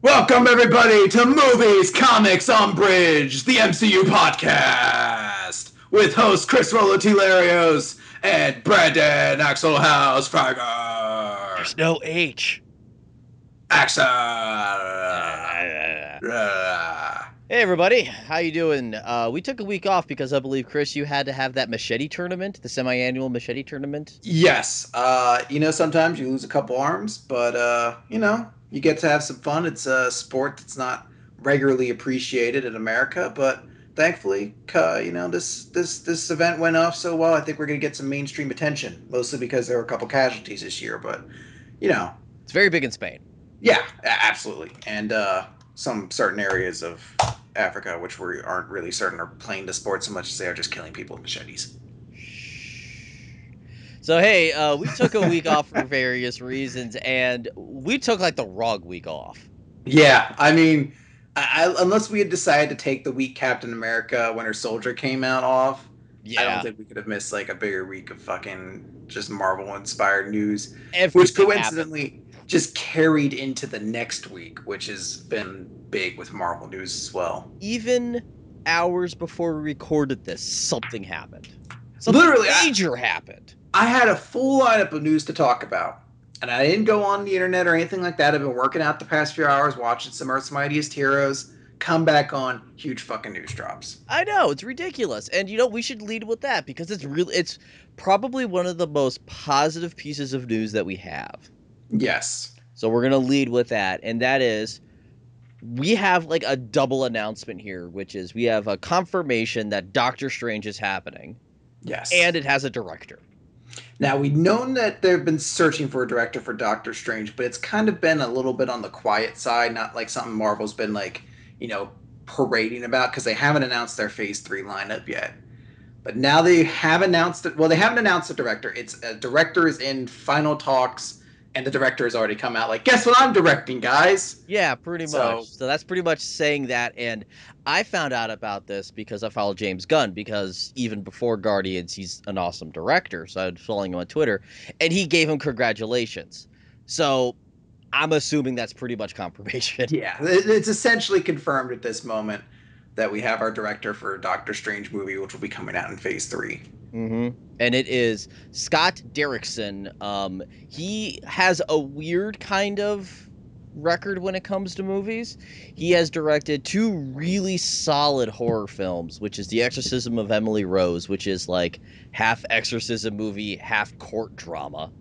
Welcome, everybody, to Movies, Comics, on Bridge, the MCU podcast, with host Chris Rollo Larios and Brandon Axel House Frager. There's no H. Axel. Hey everybody, how you doing? We took a week off because I believe, Chris, you had to have that machete tournament, the semi-annual machete tournament. Yes. Sometimes you lose a couple arms, but, you get to have some fun. It's a sport that's not regularly appreciated in America, but thankfully, this event went off so well. I think we're going to get some mainstream attention, mostly because there were a couple casualties this year, but, It's very big in Spain. Yeah, absolutely. And some certain areas of Africa, which we aren't really certain are playing the sport so much as they are just killing people with machetes. So, hey, we took a week off for various reasons, and we took, the wrong week off. Yeah, I mean, unless we had decided to take the week Captain America Winter Soldier came out off, Yeah. I don't think we could have missed, a bigger week of fucking just Marvel-inspired news, Everything which coincidentally just carried into the next week, which has been big with Marvel news as well. Even hours before we recorded this, something happened. Something Literally, major happened. I had a full lineup of news to talk about, and I didn't go on the internet or anything like that. I've been working out the past few hours, watching some Earth's Mightiest Heroes, come back on, huge fucking news drops. I know, it's ridiculous. And we should lead with that because it's probably one of the most positive pieces of news that we have. Yes. So we're going to lead with that, and that is we have a double announcement here, which is we have a confirmation that Doctor Strange is happening. Yes. And it has a director. Now, we've known that they've been searching for a director for Doctor Strange, but it's kind of been a little bit on the quiet side, not like something Marvel's been parading about, because they haven't announced their Phase 3 lineup yet. But now they have announced it. Well, they haven't announced the director. It's a director is in final talks, and the director has already come out guess what I'm directing, guys? Yeah, pretty much. So that's pretty much saying that, and I found out about this because I follow James Gunn, because even before Guardians, he's an awesome director, so I was following him on Twitter, and he gave him congratulations. So I'm assuming that's pretty much confirmation. Yeah, it's essentially confirmed at this moment that we have our director for Doctor Strange movie, which will be coming out in Phase 3. Mm-hmm. And it is Scott Derrickson. He has a weird kind of record when it comes to movies. He has directed two really solid horror films, which is The Exorcism of Emily Rose, which is half exorcism movie, half court drama,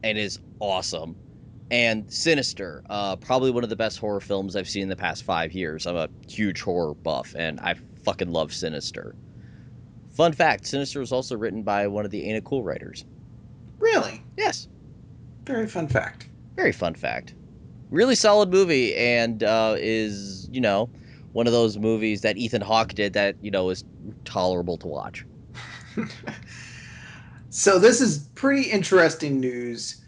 and is awesome. And Sinister, probably one of the best horror films I've seen in the past 5 years. I'm a huge horror buff, and I fucking love Sinister. Fun fact, Sinister was also written by one of the Ain't It Cool writers. Really? Yes. Very fun fact. Very fun fact. Really solid movie, and is, one of those movies that Ethan Hawke did that, is tolerable to watch. So this is pretty interesting news.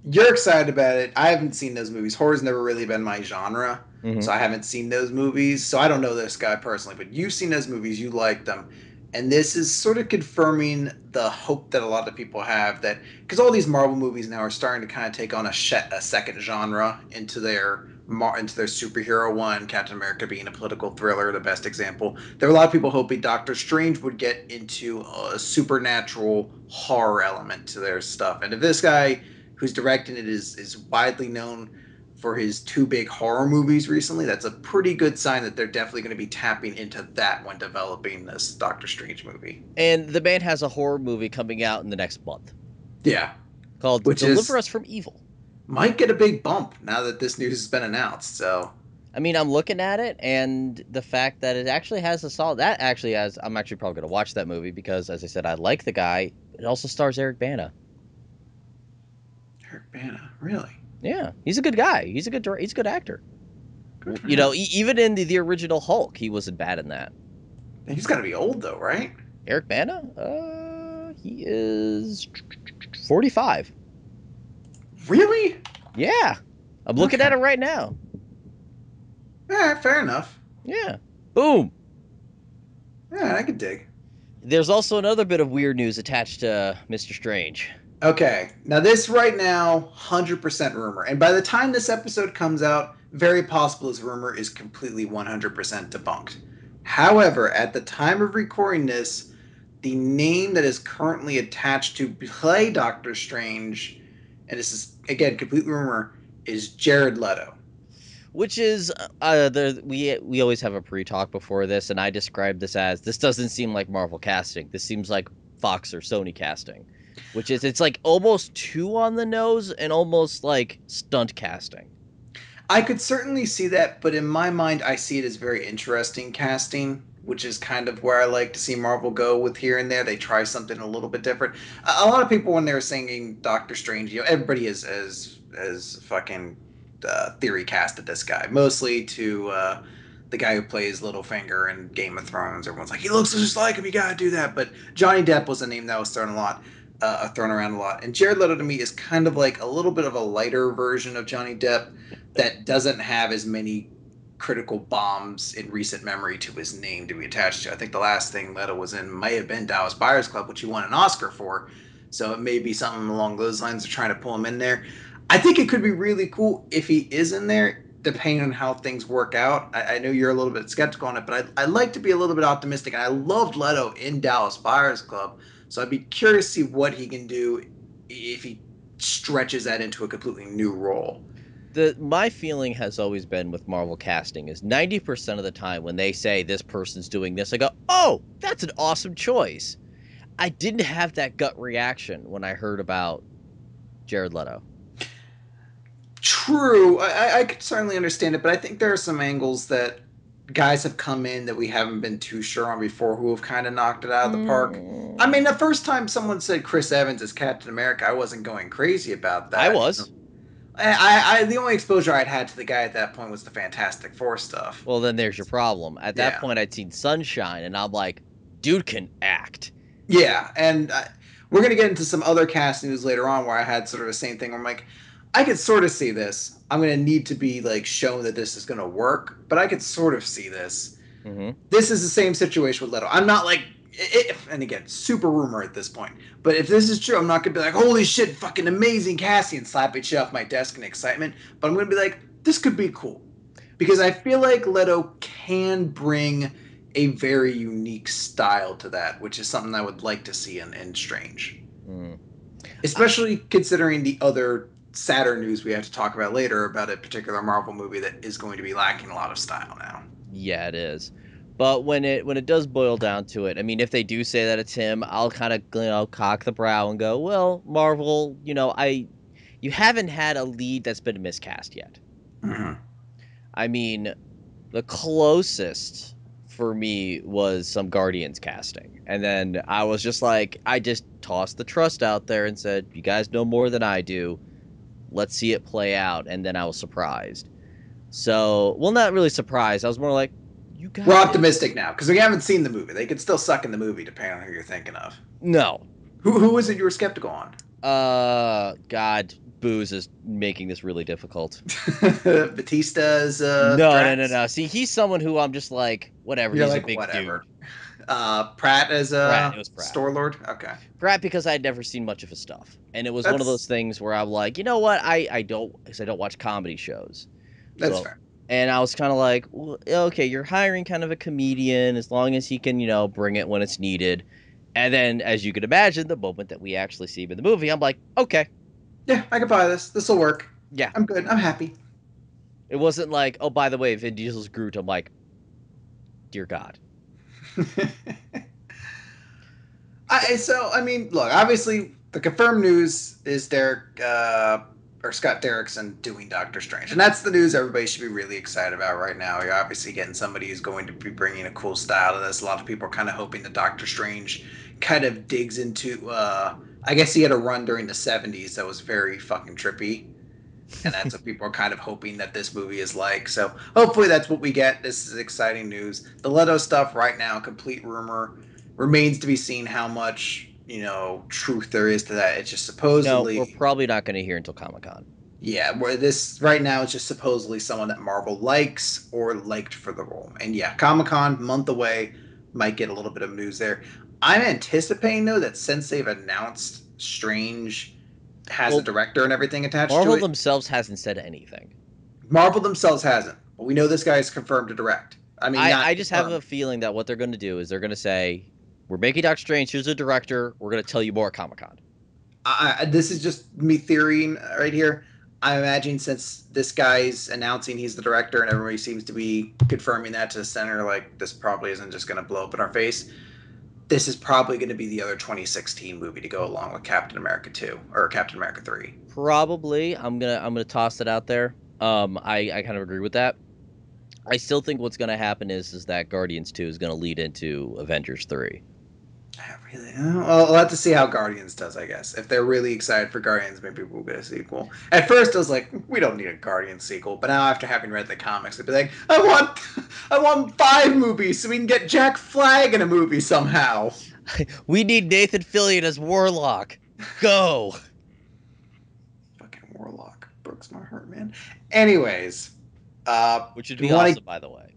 You're excited about it. I haven't seen those movies. Horror's never really been my genre, so I haven't seen those movies. So I don't know this guy personally, but you've seen those movies. You like them. And this is sort of confirming the hope that a lot of people have, that because all these Marvel movies now are starting to kind of take on a second genre into their superhero one, Captain America being a political thriller, the best example. There were a lot of people hoping Doctor Strange would get into a supernatural horror element to their stuff. And if this guy who's directing it is widely known for his two big horror movies recently, that's a pretty good sign that they're definitely going to be tapping into that when developing this Doctor Strange movie. And the band has a horror movie coming out in the next month. Yeah. Called Deliver Us from Evil. Might get a big bump now that this news has been announced, so... I mean, I'm looking at it, and the fact that it actually has a solid... I'm actually probably going to watch that movie because, as I said, I like the guy. It also stars Eric Bana. Eric Bana? Really? Yeah, he's a good guy. He's a good actor. Even in the original Hulk, he wasn't bad in that. He's got to be old though, right? Eric Bana? He is 45. Really? Yeah. I'm looking at it right now. Fair enough. Yeah. Boom. Yeah, I could dig. There's also another bit of weird news attached to Mr. Strange. Okay, now this right now, 100% rumor. And by the time this episode comes out, very possible this rumor is completely 100% debunked. However, at the time of recording this, the name that is currently attached to play Doctor Strange, and this is, again, complete rumor, is Jared Leto. Which is we always have a pre-talk before this, and I described this as this doesn't seem like Marvel casting. This seems like Fox or Sony casting, which is it's like almost too on the nose and almost like stunt casting. I could certainly see that, but in my mind, I see it as very interesting casting, which is kind of where I like to see Marvel go with here and there. They try something a little bit different. A lot of people, when they were singing Doctor Strange, everybody is as fucking theory casted this guy, mostly to the guy who plays Littlefinger in Game of Thrones. Everyone's like, he looks just like him. You gotta do that. But Johnny Depp was a name that was thrown around a lot. And Jared Leto to me is kind of like a little bit of a lighter version of Johnny Depp that doesn't have as many critical bombs in recent memory to his name to be attached to. I think the last thing Leto was in may have been Dallas Buyers Club, which he won an Oscar for. So it may be something along those lines of trying to pull him in there. I think it could be really cool if he is in there, depending on how things work out. I know you're a little bit skeptical on it, but I like to be a little bit optimistic. And I loved Leto in Dallas Buyers Club. So I'd be curious to see what he can do if he stretches that into a completely new role. The my feeling has always been with Marvel casting is 90% of the time when they say this person's doing this, I go, "Oh, that's an awesome choice." I didn't have that gut reaction when I heard about Jared Leto. True, I could certainly understand it, but I think there are some angles that guys have come in that we haven't been too sure on before who have kind of knocked it out of the park. I mean, the first time someone said Chris Evans as Captain America, I wasn't going crazy about I that. was. The only exposure I'd had to the guy at that point was the Fantastic Four stuff. Well, then there's your problem. At that Yeah, point, I'd seen Sunshine, and I'm like, dude can act. yeah, and we're gonna get into some other cast news later on where I had sort of the same thing. Where I'm like, I could sort of see this. I'm gonna need to be like shown that this is gonna work, but I could sort of see this. Mm-hmm. This is the same situation with Leto. I'm not like, and again, super rumor at this point. But if this is true, I'm not gonna be like, holy shit, fucking amazing casting, and slap it off my desk in excitement. But I'm gonna be like, this could be cool because I feel like Leto can bring a very unique style to that, which is something I would like to see in Strange. Mm. Especially considering the other sadder news we have to talk about later about a particular Marvel movie that is going to be lacking a lot of style now. Yeah, it is. But when it does boil down to it, I mean, if they do say that it's him, I'll kind of cock the brow and go, well, Marvel, you haven't had a lead that's been miscast yet. Mm-hmm. I mean, the closest for me was some Guardians casting. And then I was just like, I just tossed the trust out there and said, you guys know more than I do. Let's see it play out. And then I was surprised. So, well, not really surprised. I was more like, you got We're it. optimistic now because we haven't seen the movie. They could still suck in the movie, depending on who you're thinking of. No. Who was it you were skeptical on? God, Booze is making this really difficult. Batista's No. See, he's someone who I'm just like, whatever. You're he's like, a big whatever. dude. Pratt as Pratt. It was Pratt. Star Lord. Okay. Pratt because I had never seen much of his stuff, and it was one of That's those things where I'm like, you know what? I don't because I don't watch comedy shows. that's So, fair. and I was kind of like, well, okay, you're hiring kind of a comedian as long as he can, bring it when it's needed. And then, as you could imagine, the moment that we actually see him in the movie, I'm like, okay, Yeah, I can buy this. This will work. yeah. I'm good. I'm happy. It wasn't like, oh, by the way, Vin Diesel's Groot. I'm like, dear God. I mean, look. Obviously, the confirmed news is Derek or Scott Derrickson doing Doctor Strange, and that's the news everybody should be really excited about right now. You're obviously getting somebody who's going to be bringing a cool style to this. A lot of people are kind of hoping that Doctor Strange kind of digs into. I guess he had a run during the '70s that was very fucking trippy. And that's what people are kind of hoping that this movie is like. So hopefully that's what we get. This is exciting news. The Leto stuff right now, complete rumor. Remains to be seen how much, truth there is to that. It's just No, supposedly, we're probably not going to hear until Comic-Con. yeah, where this right now is just supposedly someone that Marvel likes or liked for the role. And yeah, Comic-Con, month away, might get a little bit of news there. I'm anticipating though that since they've announced Strange has a Well, director and everything attached to Marvel it. themselves hasn't said anything. Marvel themselves hasn't, but we know this guy is confirmed to direct. I mean, not I just have a confirmed. feeling that what they're going to do is they're going to say, "We're making Doctor Strange. Here's a director. We're going to tell you more at Comic-Con." This is just me theorying right here. I imagine since this guy's announcing he's the director and everybody seems to be confirming that to the center, like this probably isn't just going to blow up in our face. This is probably going to be the other 2016 movie to go along with Captain America 2 or Captain America 3. Probably. I'm gonna toss it out there. I kind of agree with that. I still think what's gonna happen is that Guardians 2 is gonna lead into Avengers 3. Really? Well, we'll have to see how Guardians does, I guess. If they're really excited for Guardians, maybe we'll get a sequel. At first, I was like, we don't need a Guardians sequel. But now, after having read the comics, I'd be like, I want 5 movies so we can get Jack Flag in a movie somehow. We need Nathan Fillion as Warlock. Go. Fucking Warlock breaks my heart, man. Anyways, Which would do we be want awesome, to by the way.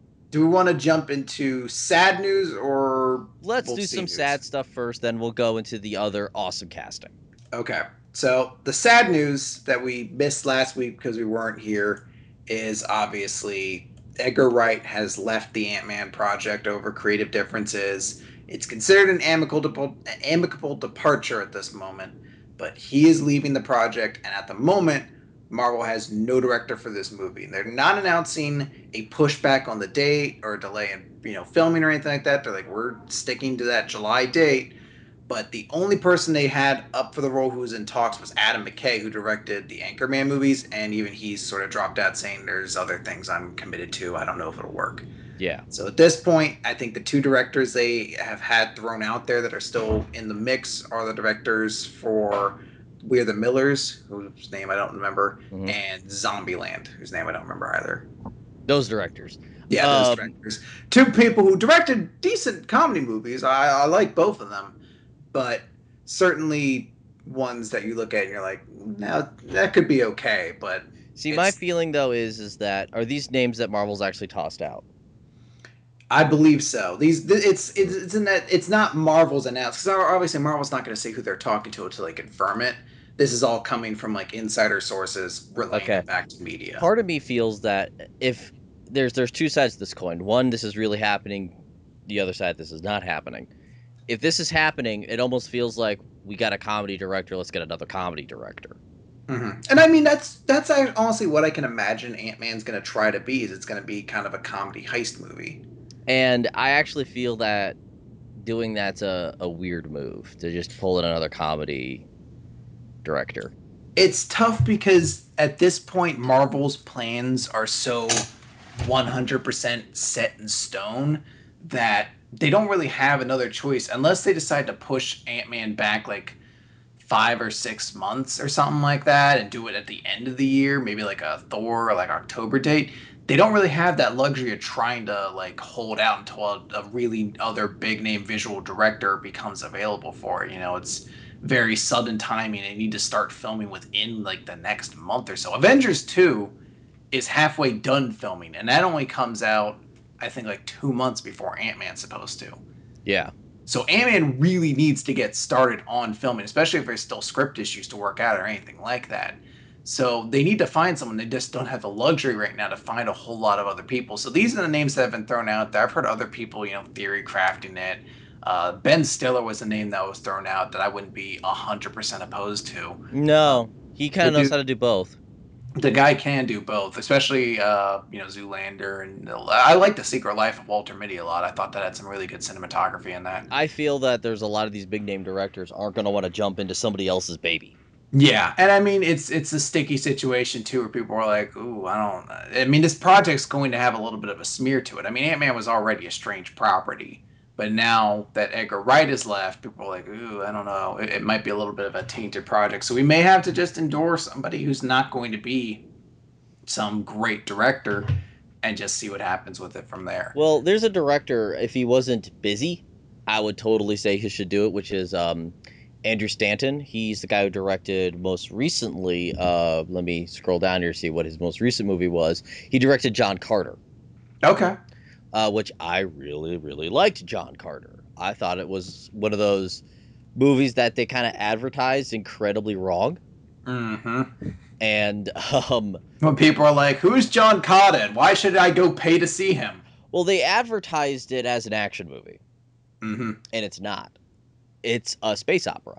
jump into sad news or Let's we'll do see some news? sad stuff first, then we'll go into the other awesome casting. Okay. So the sad news that we missed last week because we weren't here is obviously Edgar Wright has left the Ant-Man project over creative differences. It's considered an amicable departure at this moment, but he is leaving the project, and at the moment, Marvel has no director for this movie. They're not announcing a pushback on the date or a delay in filming or anything like that. They're like, we're sticking to that July date. But the only person they had up for the role who was in talks was Adam McKay, who directed the Anchorman movies, and even he's sort of dropped out saying there's other things I'm committed to. I don't know if it'll work. Yeah. So at this point, I think the 2 directors they have had thrown out there that are still in the mix are the directors for We're the Millers, whose name I don't remember, and Zombieland, whose name I don't remember either. Those directors. Yeah, those directors. 2 people who directed decent comedy movies. I like both of them. But certainly ones that you look at and you're like, now that could be okay, but see, my feeling though is that are these names that Marvel's actually tossed out? I believe so. It's not Marvel's announced because obviously Marvel's not going to say who they're talking to until they confirm it. This is all coming from like insider sources relaying it back to media. Part of me feels that if there's 2 sides to this coin. One, this is really happening. The other side, this is not happening. If this is happening, it almost feels like we got a comedy director. Let's get another comedy director. Mm-hmm. And I mean, that's honestly what I can imagine Ant-Man's going to try to be. Is it's going to be kind of a comedy heist movie. And I actually feel that doing that's a weird move to just pull in another comedy director. It's tough because at this point, Marvel's plans are so 100% set in stone that they don't really have another choice unless they decide to push Ant-Man back like 5 or 6 months or something like that and do it at the end of the year, maybe like a Thor or like October date. They don't really have that luxury of trying to like hold out until a really other big name visual director becomes available for it. It's very sudden timing. They need to start filming within like the next month or so. Avengers 2 is halfway done filming, and that only comes out, I think, like 2 months before Ant-Man's supposed to. Yeah. So Ant-Man really needs to get started on filming, especially if there's still script issues to work out or anything like that. So they need to find someone. They just don't have the luxury right now to find a whole lot of other people. So these are the names that have been thrown out there. I've heard other people, theory crafting it. Ben Stiller was a name that was thrown out that I wouldn't be 100% opposed to. No, he kind of knows how to do both. The guy can do both, especially Zoolander, and I like The Secret Life of Walter Mitty a lot. I thought that had some really good cinematography in that. I feel that there's a lot of these big name directors aren't going to want to jump into somebody else's baby. Yeah, and I mean it's a sticky situation too, where people are like, "Ooh, I mean, this project's going to have a little bit of a smear to it." I mean, Ant-Man was already a strange property, but now that Edgar Wright is left, people are like, "Ooh, I don't know. It might be a little bit of a tainted project." So we may have to just endorse somebody who's not going to be some great director and just see what happens with it from there. Well, there's a director. If he wasn't busy, I would totally say he should do it, which is Andrew Stanton. He's the guy who directed most recently. Let me scroll down here to see what his most recent movie was. He directed John Carter. Okay. Which I really, really liked John Carter. I thought it was one of those movies that they kind of advertised incredibly wrong. Mm-hmm. And When people are like, "Who's John Carter? Why should I go pay to see him?" well, they advertised it as an action movie, Mm-hmm. and it's not. It's a space opera.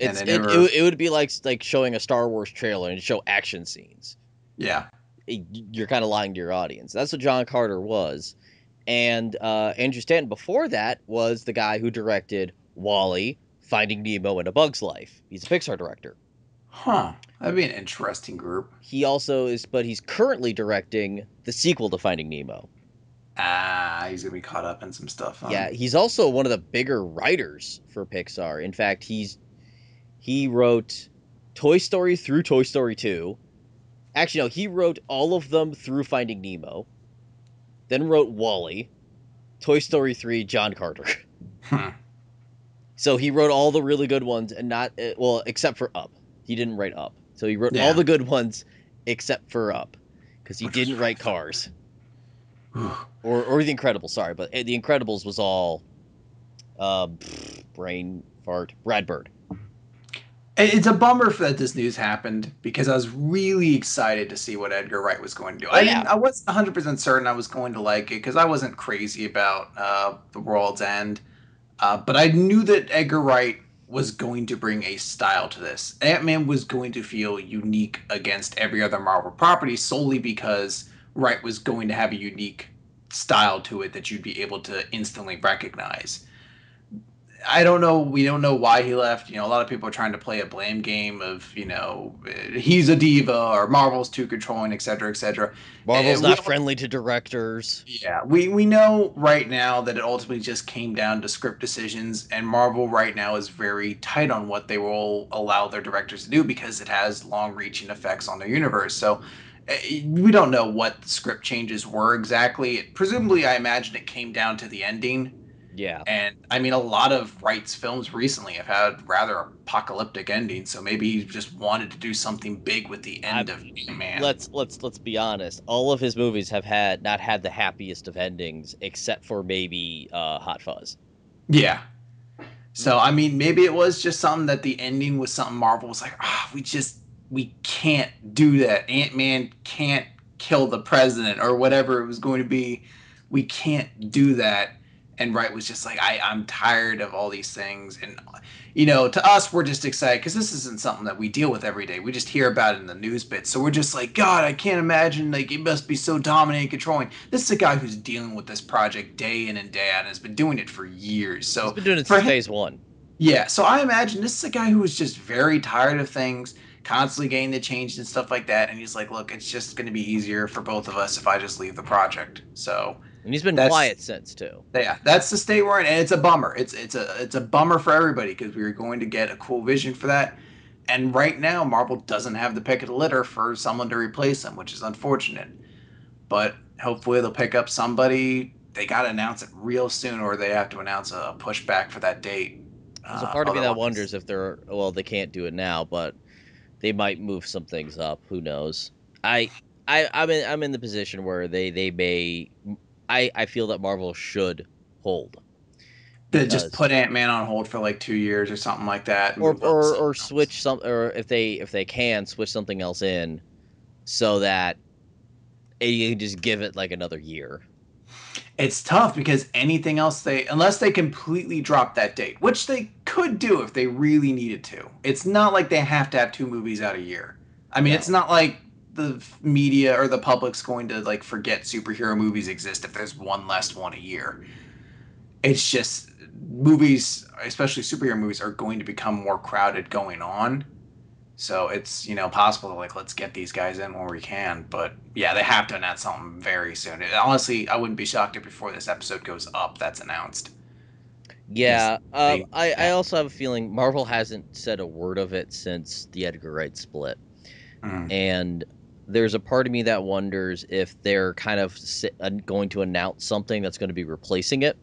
And It's they it never. it, it would be like showing a Star Wars trailer and show action scenes. Yeah. You're kind of lying to your audience. That's what John Carter was. And Andrew Stanton before that was the guy who directed Wall-E, Finding Nemo, and A Bug's Life. He's a Pixar director. Huh. That'd be an interesting group. He also is, but he's currently directing the sequel to Finding Nemo. Ah, he's gonna be caught up in some stuff, huh? Yeah, he's also one of the bigger writers for Pixar. In fact, he wrote Toy Story through Toy Story 2. Actually, no, he wrote all of them through Finding Nemo. Then wrote Wall-E, Toy Story 3, John Carter. Hmm. So he wrote all the really good ones and not well, except for Up. He didn't write Up. So he wrote all Yeah. the good ones except for Up because he Which was didn't really write Cars fun. or The Incredibles. Sorry, but The Incredibles was all brain fart. Brad Bird. It's a bummer that this news happened because I was really excited to see what Edgar Wright was going to do. Oh yeah, I wasn't 100% certain I was going to like it because I wasn't crazy about The World's End. But I knew that Edgar Wright was going to bring a style to this. Ant-Man was going to feel unique against every other Marvel property solely because Wright was going to have a unique style to it that you'd be able to instantly recognize. I don't know. We don't know why he left. A lot of people are trying to play a blame game of, he's a diva or Marvel's too controlling, et cetera, et cetera. Marvel's We not friendly to directors. Yeah, we know right now that it ultimately just came down to script decisions, and Marvel right now is very tight on what they will allow their directors to do because it has long-reaching effects on their universe. So we don't know what the script changes were exactly. Presumably, I imagine it came down to the ending. Yeah. And I mean, a lot of Wright's films recently have had rather apocalyptic endings, so maybe he just wanted to do something big with the I end of Man. let's be honest. All of his movies have had not had the happiest of endings, except for maybe Hot Fuzz. Yeah. So I mean, maybe it was just something that the ending was something Marvel was like, we can't do that. Ant-Man can't kill the president or whatever it was going to be. We can't do that. And Wright was just like, I'm tired of all these things. And to us, we're just excited because this isn't something that we deal with every day. We just hear about it in the news bits. So we're just like, God, I can't imagine. Like, it must be so dominating and controlling. This is a guy who's dealing with this project day in and day out and has been doing it for years. He's So been doing it for since him, phase one. yeah, so I imagine this is a guy who was just very tired of things, constantly getting the change and stuff like that, and he's like, "Look, it's just going to be easier for both of us if I just leave the project." So And he's been that's quiet since too. yeah, that's the state we're in, and it's a bummer. It's a bummer for everybody because we were going to get a cool vision for that, and right now Marvel doesn't have the pick of the litter for someone to replace him, which is unfortunate. But hopefully they'll pick up somebody. They got to announce it real soon, or they have to announce a pushback for that date. There's a part of me that Otherwise, wonders if they're well, they can't do it now, but they might move some things up. Who knows? I I'm in the position where they may. I feel that Marvel should hold they just because put Ant Man on hold for like 2 years or something like that and or move on to or something or else. switch some or if they can switch something else in so that you can just give it like another year. It's tough because anything else unless they completely drop that date, which they could do if they really needed to. It's not like they have to have two movies out a year. I mean, it's No. not like the media or the public's going to like forget superhero movies exist if there's one less one a year. It's just movies, especially superhero movies, are going to become more crowded going on. So it's possible to like let's get these guys in when we can, but yeah, they have to announce something very soon. Honestly, I wouldn't be shocked if before this episode goes up, that's announced. Because Yeah. they I yeah. also have a feeling Marvel hasn't said a word of it since the Edgar Wright split, Mm, and there's a part of me that wonders if they're kind of going to announce something that's going to be replacing it,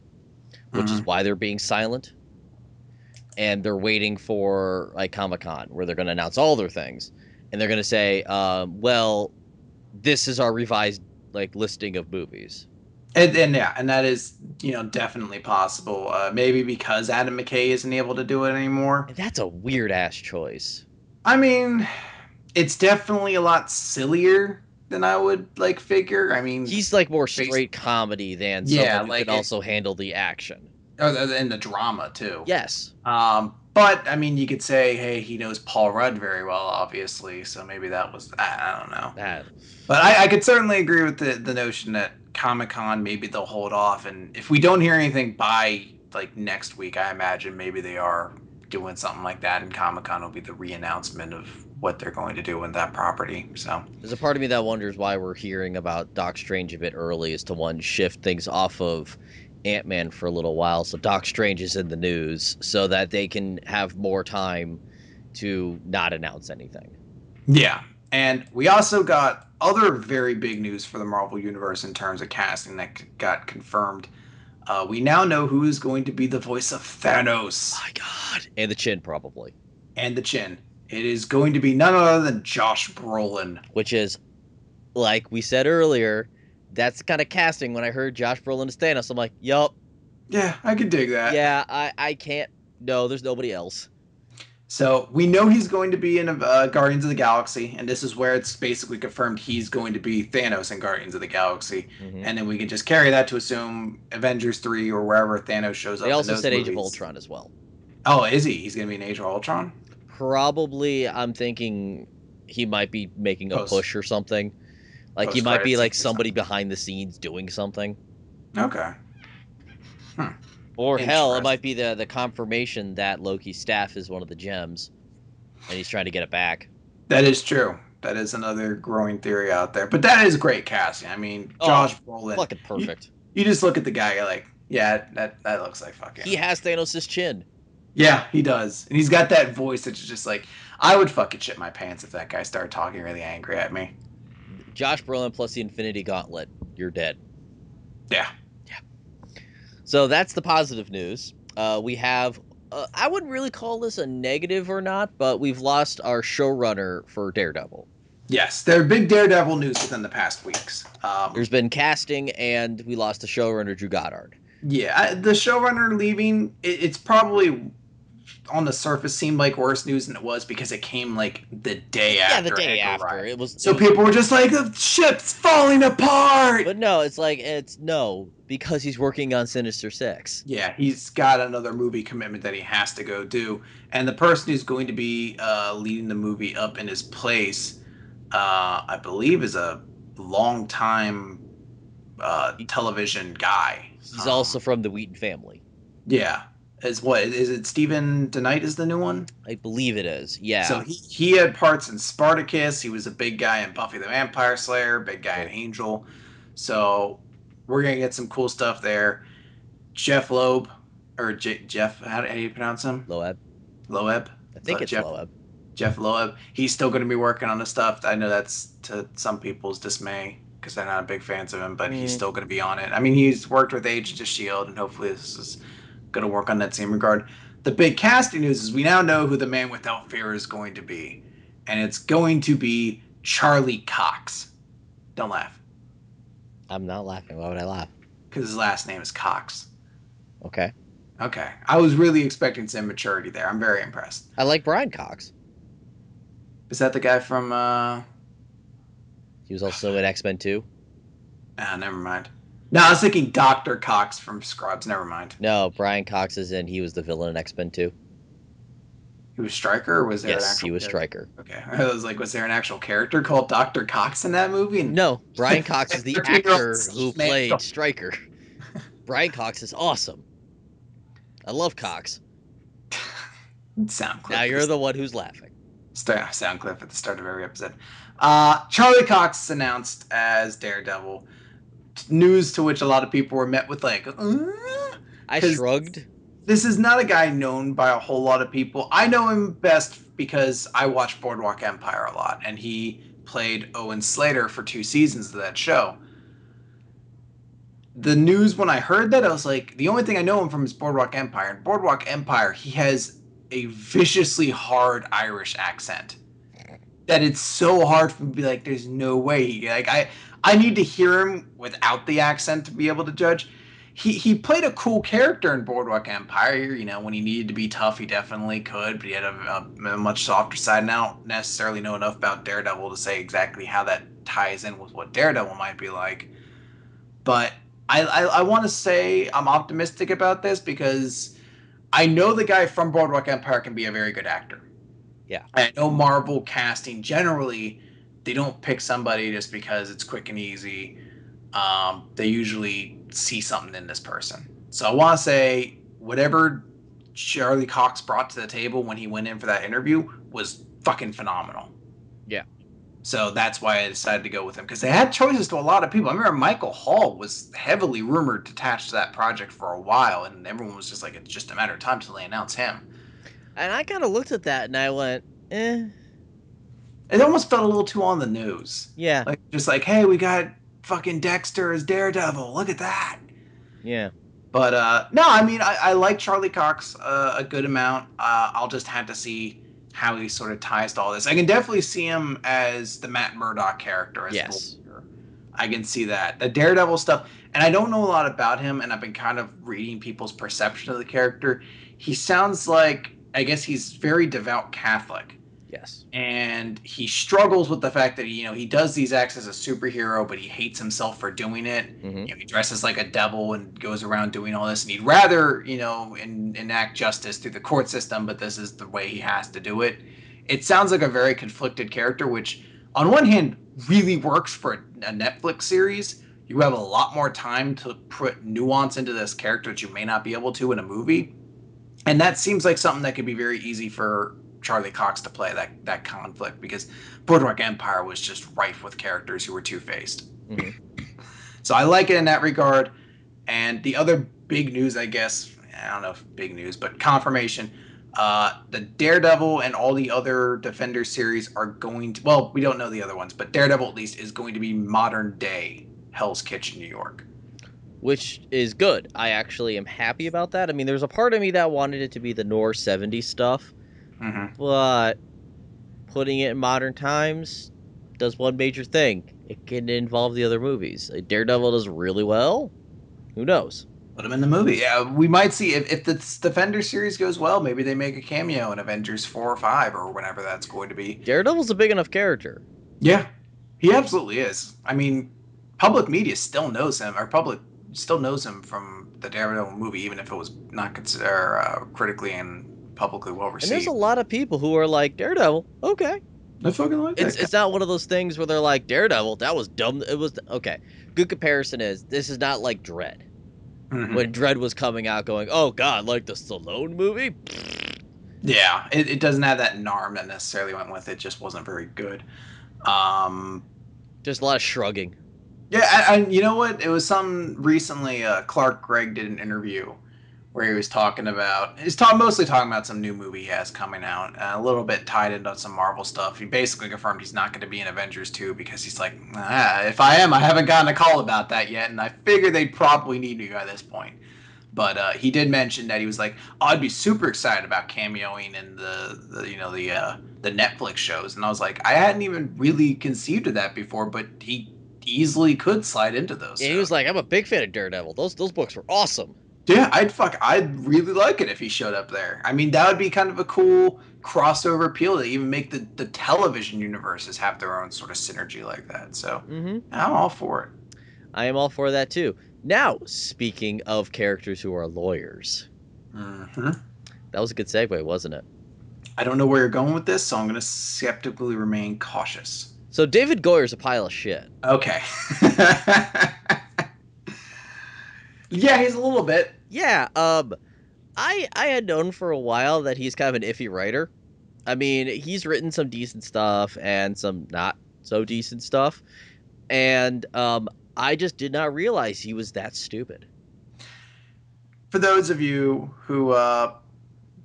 which is mm. why they're being silent. And they're waiting for like Comic Con where they're going to announce all their things, and they're going to say, "Well, this is our revised like listing of movies." And yeah, and that is, definitely possible. Maybe because Adam McKay isn't able to do it anymore. And that's a weird ass choice. I mean, it's definitely a lot sillier than I would like figure. I mean, He's like more based, straight comedy than yeah, someone who can like it, also handle the action. and the drama too. Yes. But I mean, you could say, hey, he knows Paul Rudd very well, obviously, so maybe that was, I don't know. That But I could certainly agree with the notion that Comic Con, maybe they'll hold off, and if we don't hear anything by like next week, I imagine maybe they are doing something like that, and Comic Con will be the re-announcement of what they're going to do with that property. So there's a part of me that wonders why we're hearing about Doc Strange a bit early, is to one shift things off of Ant-Man for a little while, so Doc Strange is in the news, so that they can have more time to not announce anything. yeah, and we also got other very big news for the Marvel Universe in terms of casting that got confirmed. We now know who is going to be the voice of Thanos. My God, and the chin probably, And the chin. It is going to be none other than Josh Brolin. which is, like we said earlier, that's the kind of casting. When I heard Josh Brolin as Thanos, I'm like, yup, Yeah, I could dig that. yeah, I can't. No, there's nobody else. So we know he's going to be in Guardians of the Galaxy, and this is where it's basically confirmed he's going to be Thanos in Guardians of the Galaxy. Mm-hmm. And then we can just carry that to assume Avengers 3 or wherever Thanos shows up. They also in those said movies. Age of Ultron as well. Oh, is he? He's going to be in Age of Ultron? Probably, I'm thinking he might be making a push or something. Like he might be like somebody behind the scenes doing something. Okay. Or hell, it might be the confirmation that Loki's staff is one of the gems, and he's trying to get it back. That is true. That is another growing theory out there. But that is great casting. I mean, Josh Brolin. Fucking perfect. You just look at the guy, you're like, yeah, that looks like fucking. He has Thanos' chin. Yeah, he does. And he's got that voice that's just like, I would fucking shit my pants if that guy started talking really angry at me. Josh Brolin plus the Infinity Gauntlet. You're dead. Yeah. So that's the positive news. We have, I wouldn't really call this a negative or not, but we've lost our showrunner for Daredevil. Yes, there are big Daredevil news within the past weeks. There's been casting, and we lost the showrunner, Drew Goddard. Yeah, the showrunner leaving, it's probably on the surface seemed like worse news than it was because it came like the day after. Yeah, the day after. It was people were just like, the ship's falling apart. But no, it's no, because he's working on Sinister Six. Yeah, he's got another movie commitment that he has to go do, and the person who's going to be leading the movie up in his place, I believe, is a longtime television guy. He's also from the Wheaton family. Yeah. Is it Stephen DeKnight is the new one? I believe it is, yeah. So he had parts in Spartacus. He was a big guy in Buffy the Vampire Slayer, big guy in Angel. So we're going to get some cool stuff there. Jeff Loeb, or Jeff, how do you pronounce him? Loeb. Loeb? I think it's Loeb. Jeff Loeb. He's still going to be working on the stuff. I know that's to some people's dismay because they're not big fans of him, but he's still going to be on it. I mean, he's worked with Agents of S.H.I.E.L.D., and hopefully this is going to work on that same regard. The big casting news is we now know who the man without fear is going to be, and it's going to be Charlie Cox. Don't laugh. I'm not laughing. Why would I laugh? Because his last name is Cox. Okay. I was really expecting some maturity there. I'm very impressed. I like Brian Cox. Is that the guy from... He was also in X-Men 2. Never mind. No, I was thinking Dr. Cox from Scrubs. Never mind. No, Brian Cox is in. He was the villain in X-Men 2. He was Stryker, or was there an actual... Yes, he was Stryker. Okay. I was like, was there an actual character called Dr. Cox in that movie? No, Brian Cox is the actor who played Stryker. Brian Cox is awesome. I love Cox. Sound clip. Now you're the one who's laughing. Sound clip at the start of every episode. Charlie Cox is announced as Daredevil. News to which a lot of people were met with like, I shrugged. This is not a guy known by a whole lot of people. I know him best because I watch Boardwalk Empire a lot, and he played Owen Slater for 2 seasons of that show. The news, when I heard that, I was like, the only thing I know him from is Boardwalk Empire. In Boardwalk Empire, he has a viciously hard Irish accent that it's so hard for me to be like, there's no way. Like, I need to hear him without the accent to be able to judge. He played a cool character in Boardwalk Empire. You know, when he needed to be tough, he definitely could, but he had a much softer side. And I don't necessarily know enough about Daredevil to say exactly how that ties in with what Daredevil might be like. But I want to say I'm optimistic about this because I know the guy from Boardwalk Empire can be a very good actor. Yeah. I know Marvel casting generally, they don't pick somebody just because it's quick and easy. They usually see something in this person. So I want to say whatever Charlie Cox brought to the table when he went in for that interview was fucking phenomenal. Yeah. So that's why I decided to go with him because they had choices to a lot of people. I remember Michael Hall was heavily rumored attached to that project for a while, and everyone was just like, it's just a matter of time till they announce him. And I kind of looked at that and I went, eh. It almost felt a little too on the nose. Yeah. Like, just like, hey, we got fucking Dexter as Daredevil. Look at that. Yeah. But no, I mean, I like Charlie Cox a good amount. I'll just have to see how he sort of ties to all this. I can definitely see him as the Matt Murdock character. Yes. I can see that. The Daredevil stuff, and I don't know a lot about him, and I've been kind of reading people's perception of the character. He sounds like, I guess he's very devout Catholic. Yes. And he struggles with the fact that he does these acts as a superhero, but he hates himself for doing it. Mm-hmm. He dresses like a devil and goes around doing all this, and he'd rather enact justice through the court system, but this is the way he has to do it. It sounds like a very conflicted character, which on one hand really works for a Netflix series. You have a lot more time to put nuance into this character that you may not be able to in a movie, and that seems like something that could be very easy for Charlie Cox to play that conflict, because Boardwalk Empire was just rife with characters who were two-faced. Mm-hmm. So I like it in that regard. And the other big news, I guess, I don't know if big news, but confirmation, the Daredevil and all the other Defender series are going to, well, we don't know the other ones, but Daredevil at least is going to be modern day Hell's Kitchen, New York. Which is good. I actually am happy about that. I mean, there's a part of me that wanted it to be the Norse 70s stuff. Mm-hmm. But putting it in modern times does one major thing. It can involve the other movies. Daredevil does really well. Who knows? Put him in the movie. Yeah, we might see if the Defender series goes well. Maybe they make a cameo in Avengers 4 or 5 or whenever that's going to be. Daredevil's a big enough character. Yeah, he absolutely is. I mean, public media still knows him, or public still knows him from the Daredevil movie, even if it was not considered critically and publicly well received. And there's a lot of people who are like, Daredevil, okay. I fucking like that. It's not one of those things where they're like, Daredevil, that was dumb. It was, okay. Good comparison is, this is not like Dredd. Mm-hmm. When Dredd was coming out going, oh god, like the Stallone movie? Yeah, it doesn't have that narm that necessarily went with it. It just wasn't very good. Just a lot of shrugging. Yeah, and you know what? It was something recently. Clark Gregg did an interview where he was mostly talking about some new movie he has coming out, a little bit tied into some Marvel stuff. He basically confirmed he's not going to be in Avengers 2 because he's like, if I am, I haven't gotten a call about that yet, and I figure they'd probably need me by this point. But he did mention that he was like, I'd be super excited about cameoing in the Netflix shows, and I was like, I hadn't even really conceived of that before, but he easily could slide into those. And he was like, I'm a big fan of Daredevil. Those books were awesome. Yeah, I'd really like it if he showed up there. I mean, that would be kind of a cool crossover appeal to even make the television universes have their own sort of synergy like that. So I'm all for it. I am all for that too. Now, speaking of characters who are lawyers, that was a good segue, wasn't it? I don't know where you're going with this, so I'm going to skeptically remain cautious. So David Goyer's a pile of shit. Okay. Yeah, he's a little bit. Yeah, I had known for a while that he's kind of an iffy writer. I mean, he's written some decent stuff and some not so decent stuff. And I just did not realize he was that stupid. For those of you who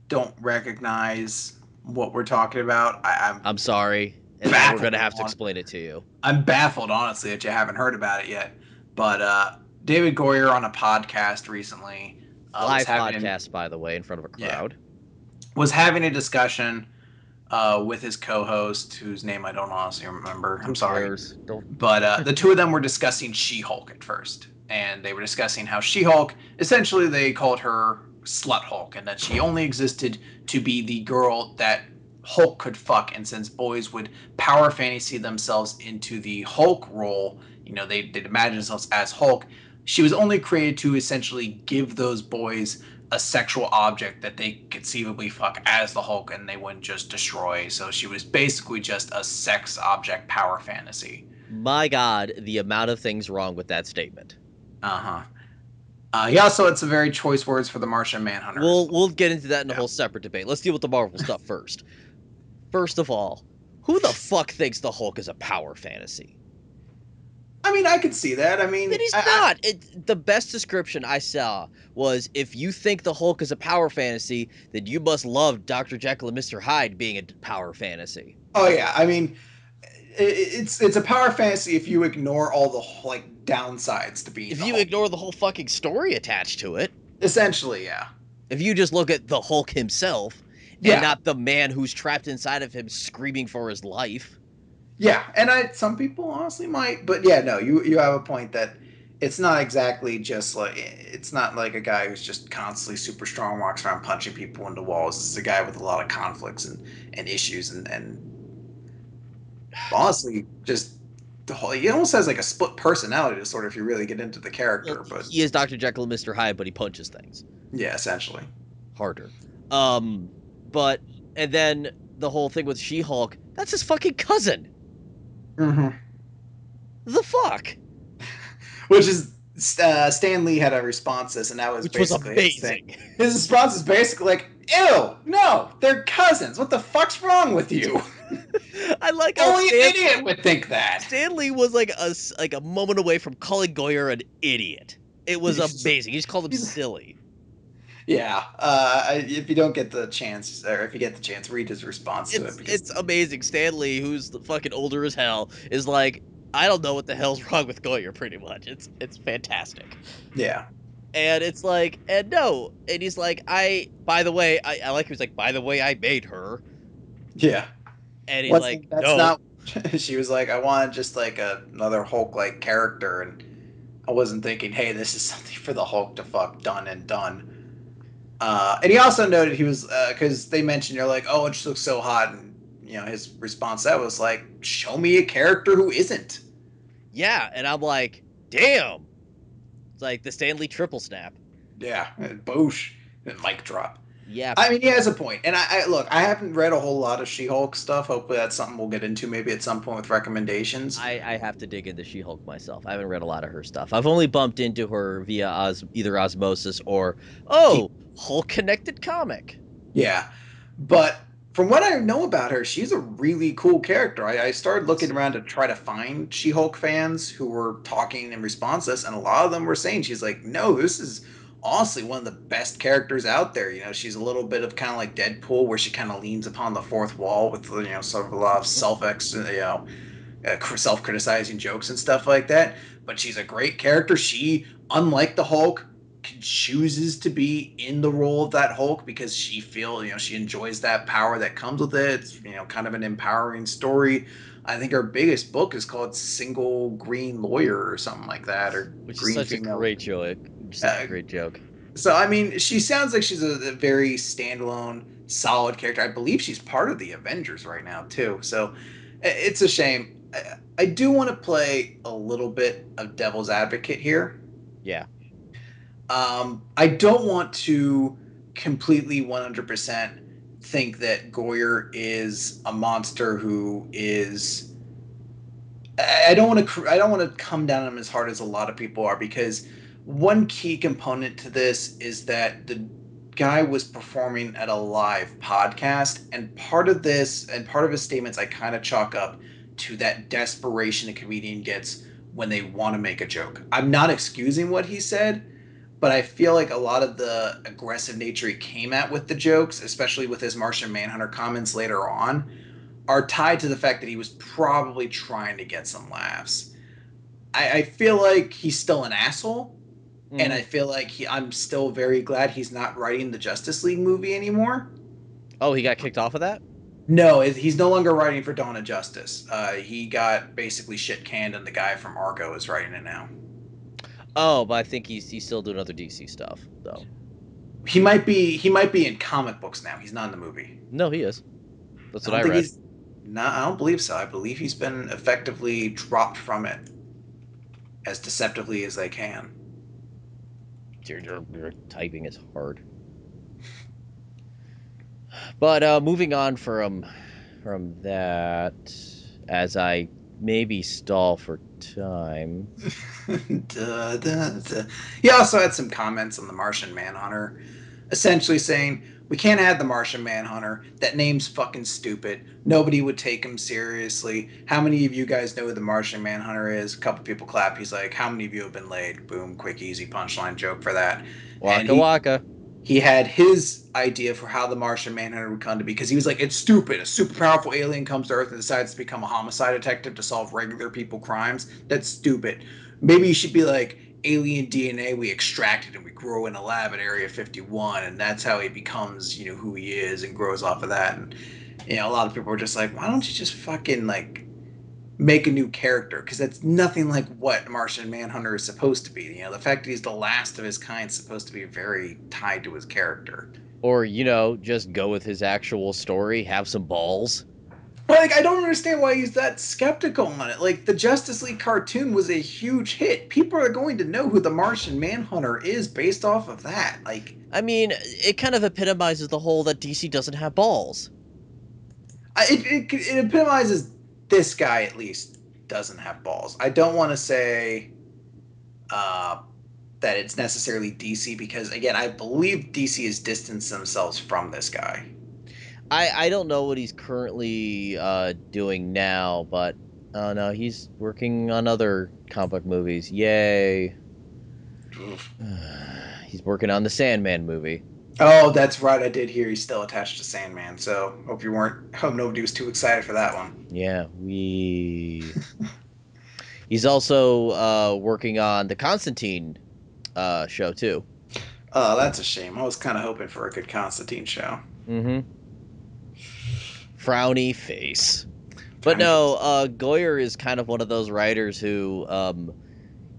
don't recognize what we're talking about, I'm sorry. And we're going to have to explain it to you. I'm baffled, honestly, that you haven't heard about it yet. But David Goyer on a podcast recently. Live podcast, by the way, in front of a crowd. Yeah, was having a discussion with his co-host, whose name I don't honestly remember. I'm Who sorry, cares? Don't. but the two of them were discussing She-Hulk at first, and they were discussing how She-Hulk, essentially, they called her Slut Hulk, and that she only existed to be the girl that Hulk could fuck, and since boys would power fantasy themselves into the Hulk role, they'd imagine themselves as Hulk. She was only created to essentially give those boys a sexual object that they conceivably fuck as the Hulk and they wouldn't just destroy. So she was basically just a sex object power fantasy. My God, the amount of things wrong with that statement. Uh-huh. He also had some very choice words for the Martian Manhunter. We'll get into that in a whole separate debate. Let's deal with the Marvel stuff first. First of all, who the fuck thinks the Hulk is a power fantasy? I mean, I could see that. I mean, But he's not. The best description I saw was, if you think the Hulk is a power fantasy, then you must love Dr. Jekyll and Mr. Hyde being a power fantasy. Oh yeah, I mean, it's a power fantasy if you ignore all the downsides to being. If the you Hulk. ignore the whole fucking story attached to it. Essentially, yeah. If you just look at the Hulk himself and not the man who's trapped inside of him screaming for his life. Yeah, and some people honestly might, but yeah, no, you have a point that it's not exactly just like, it's not like a guy who's just constantly super strong, walks around punching people into walls. It's a guy with a lot of conflicts and issues and honestly just he almost has like a split personality disorder if you really get into the character. But he is Dr. Jekyll and Mr. Hyde, but he punches things. Yeah, essentially. Harder. But and then the whole thing with She-Hulk, that's his fucking cousin. Mm-hmm. The fuck? Which is Stan Lee had a response to this, and that was was amazing. His response is basically like, "Ew, no, they're cousins. What the fuck's wrong with you?" I like how only an idiot would think that. Stan Lee was like a moment away from calling Goyer an idiot. It was amazing. He just called him silly. Yeah, if you don't get the chance, or if you get the chance, read his response to it. Because it's amazing. Stan Lee, who's fucking older as hell, is like, I don't know what the hell's wrong with Goyer, pretty much. It's fantastic. Yeah. And it's like, and no. And he's like, by the way, I like he was like, by the way, I made her. Yeah. And he's like, that's no. Not, she was like, I wanted just like another Hulk-like character, and I wasn't thinking, hey, this is something for the Hulk to fuck done and done. And he also noted he was, because they mentioned, you're like, oh, it just looks so hot, and his response to that was like, show me a character who isn't. Yeah, and I'm like, damn. It's like the Stan Lee triple snap. Yeah, boosh, and mic drop. Yeah. I mean, he has a point. And I look, I haven't read a whole lot of She-Hulk stuff. Hopefully that's something we'll get into maybe at some point with recommendations. I have to dig into She-Hulk myself. I haven't read a lot of her stuff. I've only bumped into her via either osmosis or, Hulk-connected comic. Yeah. But from what I know about her, she's a really cool character. I started looking around to try to find She-Hulk fans who were talking in response to this, and a lot of them were saying, she's like, no, this is honestly one of the best characters out there. She's a little bit of kind of like Deadpool, where she kind of leans upon the fourth wall with sort of a lot of self-criticizing jokes and stuff like that. But she's a great character. She, unlike the Hulk, chooses to be in the role of that Hulk because she feels, she enjoys that power that comes with it. It's, kind of an empowering story. I think her biggest book is called Single Green Lawyer or something like that, which is such a great joke. Such a great joke. So, I mean, she sounds like she's a very standalone, solid character. I believe she's part of the Avengers right now, too. So, it's a shame. I do want to play a little bit of devil's advocate here. Yeah. I don't want to completely 100% think that Goyer is a monster who is. I don't want to come down on him as hard as a lot of people are, because one key component to this is that the guy was performing at a live podcast, and part of this and part of his statements I kind of chalk up to that desperation a comedian gets when they want to make a joke. I'm not excusing what he said, but I feel like a lot of the aggressive nature he came at with the jokes, especially with his Martian Manhunter comments later on, are tied to the fact that he was probably trying to get some laughs. I feel like he's still an asshole, and I feel like I'm still very glad he's not writing the Justice League movie anymore. Oh, he got kicked off of that? No, he's no longer writing for Dawn of Justice. He got basically shit canned, and the guy from Argo is writing it now. Oh, but I think he's still doing other DC stuff though. He might be in comic books now. He's not in the movie. No, he is. That's I what don't I think read. he's. No, I don't believe so. I believe he's been effectively dropped from it as deceptively as they can. Your typing is hard. But moving on from that, as I maybe stall for time. Duh, duh, duh. He also had some comments on the Martian Manhunter, essentially saying we can't add the Martian Manhunter. That name's fucking stupid. Nobody would take him seriously. How many of you guys know who the Martian Manhunter is? A couple people clap. He's like, how many of you have been laid? Boom, quick, easy punchline joke for that. And Waka waka. he had his idea for how the Martian Manhunter would come to be because he was like, it's stupid. A super powerful alien comes to Earth and decides to become a homicide detective to solve regular people crimes. That's stupid. Maybe you should be like, alien DNA we extracted and we grow in a lab at Area 51, and that's how he becomes, who he is and grows off of that. And a lot of people were just like, why don't you just fucking like make a new character, because that's nothing like what Martian Manhunter is supposed to be. The fact that he's the last of his kind is supposed to be very tied to his character. Or, just go with his actual story, have some balls. But like, I don't understand why he's that skeptical on it. Like, the Justice League cartoon was a huge hit. People are going to know who the Martian Manhunter is based off of that. Like, I mean, it kind of epitomizes the whole that DC doesn't have balls. it epitomizes this guy at least doesn't have balls. I don't want to say uh, that it's necessarily DC because again, I believe DC has distanced themselves from this guy. I don't know what he's currently doing now, but no, he's working on other comic movies. Yay! Oof. He's working on the Sandman movie. Oh, that's right. I did hear he's still attached to Sandman. So hope nobody was too excited for that one. Yeah, we. He's also working on the Constantine show too. Oh, that's a shame. I was kind of hoping for a good Constantine show. Mm-hmm. Frowny face. But Frowny no, face. Goyer is kind of one of those writers who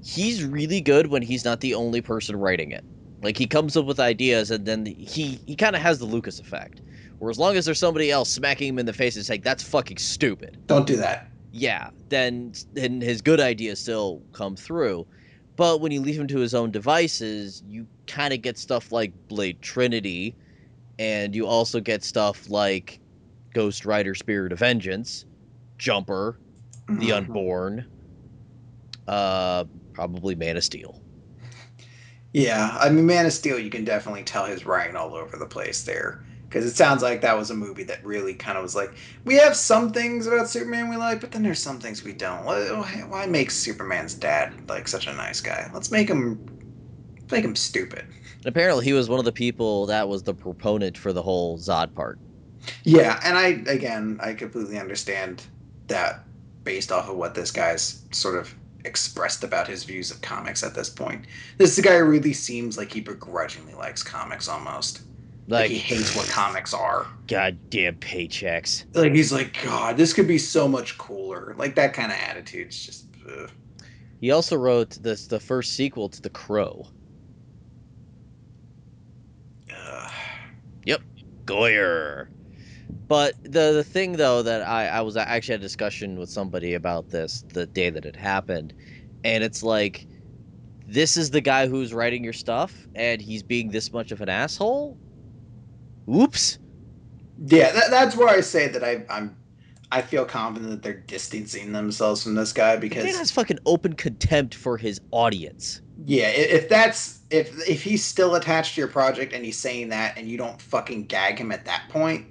he's really good when he's not the only person writing it. Like he comes up with ideas and then he kind of has the Lucas effect. Where as long as there's somebody else smacking him in the face and saying that's fucking stupid. Don't do that. Yeah, then his good ideas still come through. But when you leave him to his own devices, you kind of get stuff like Blade Trinity, and you also get stuff like Ghost Rider Spirit of Vengeance, Jumper, The Mm-hmm. Unborn, uh, probably Man of Steel. Yeah, I mean, Man of Steel, you can definitely tell his writing all over the place there. Because it sounds like that was a movie that really kind of was like, we have some things about Superman we like, but then there's some things we don't. Why make Superman's dad like such a nice guy? Let's make him stupid. Apparently, he was one of the people that was the proponent for the whole Zod part. Yeah, and I completely understand that based off of what this guy's sort of expressed about his views of comics at this point. This guy really seems like he begrudgingly likes comics almost. Like he Like, hates what comics are. goddamn paychecks. Like he's like, God, this could be so much cooler. Like that kind of attitude's just. Ugh. He also wrote the first sequel to The Crow. Ugh. Yep, Goyer. But the thing though that I was actually had a discussion with somebody about this the day that it happened, and it's like this is the guy who's writing your stuff, and he's being this much of an asshole. Oops. Yeah, that's where I say that I feel confident that they're distancing themselves from this guy The man because has fucking open contempt for his audience. yeah, if he's still attached to your project and he's saying that and you don't fucking gag him at that point,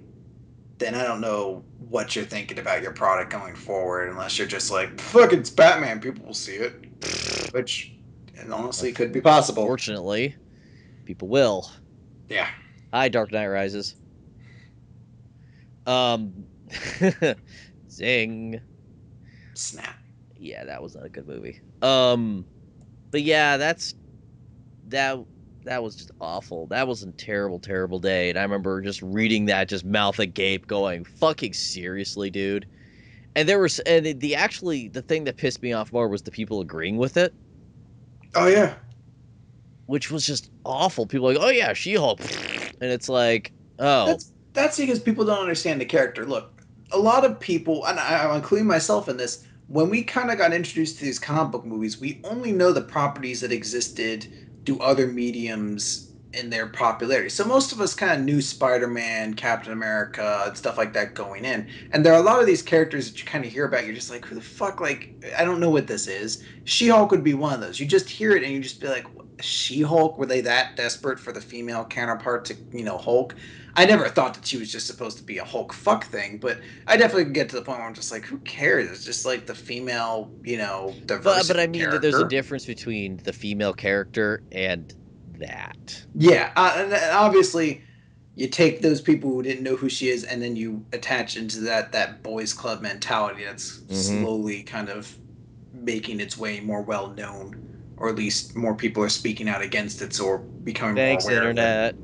then I don't know what you're thinking about your product going forward unless you're just like, fuck, it's Batman, people will see it. Which and honestly could be possible. Fortunately, people will. Yeah. Hi, Dark Knight Rises. Um, Zing. Snap. Yeah, that was not a good movie. But yeah, that's that. that was just awful. That was a terrible, terrible day. And I remember just reading that, just mouth agape, going, "Fucking seriously, dude." And there was, and the actually the thing that pissed me off more was the people agreeing with it, Oh yeah. which was just awful. People were like, "Oh yeah, She-Hulk," and it's like, oh, That's because people don't understand the character. Look, a lot of people, and I'm including myself in this, when we kind of got introduced to these comic book movies, we only know the properties that existed through other mediums in their popularity. So most of us kind of knew Spider-Man, Captain America, and stuff like that going in. And there are a lot of these characters that you kind of hear about. You're just like, who the fuck? Like, I don't know what this is. She-Hulk would be one of those. You just hear it and you just be like, She-Hulk? Were they that desperate for the female counterpart to, Hulk? I never thought that she was just supposed to be a Hulk fuck thing, but I definitely get to the point where I'm just like, who cares? It's just like the female, but I diversity mean that there's a character. difference between the female character and that. Yeah, and obviously, you take those people who didn't know who she is, and then you attach into that boys' club mentality that's Mm-hmm. slowly kind of making its way more well known, or at least more people are speaking out against it, so we're becoming more Thanks, aware of it. internet.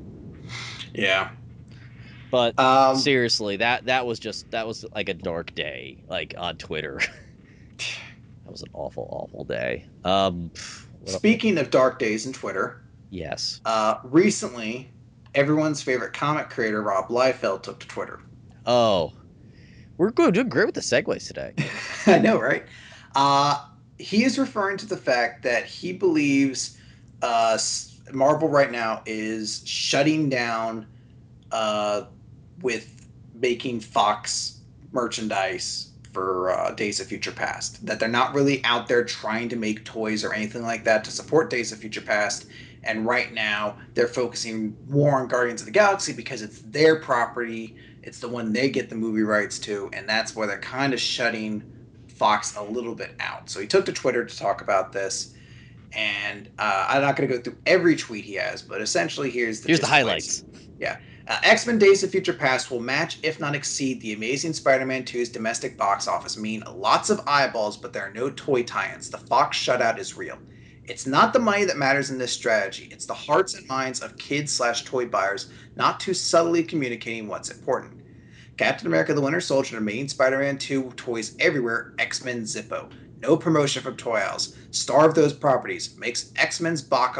Yeah. But Um, seriously, that was like a dark day, like on Twitter. That was an awful, awful day. What Speaking of dark days in Twitter, yes. recently, everyone's favorite comic creator, Rob Liefeld, took to Twitter. Oh, we're good, doing great with the segues today. I know, right? Uh, he is referring to the fact that he believes Marvel right now is shutting down uh, with making Fox merchandise for Days of Future Past. That they're not really out there trying to make toys or anything like that to support Days of Future Past. And right now, they're focusing more on Guardians of the Galaxy because it's their property. It's the one they get the movie rights to, and that's where they're kind of shutting Fox a little bit out. So he took to Twitter to talk about this, and I'm not going to go through every tweet he has, but essentially here's the Here's the gist of what he's. highlights. Yeah. X-Men Days of Future Past will match, if not exceed, the Amazing Spider-Man 2's domestic box office, mean lots of eyeballs, but there are no toy tie-ins. The Fox shutout is real. It's not the money that matters in this strategy. It's the hearts and minds of kids/toy buyers, not too subtly communicating what's important. Captain America the Winter Soldier and Amazing Spider-Man 2 toys everywhere, X-Men Zippo. No promotion from toy aisles. Starve those properties. Makes X-Men's box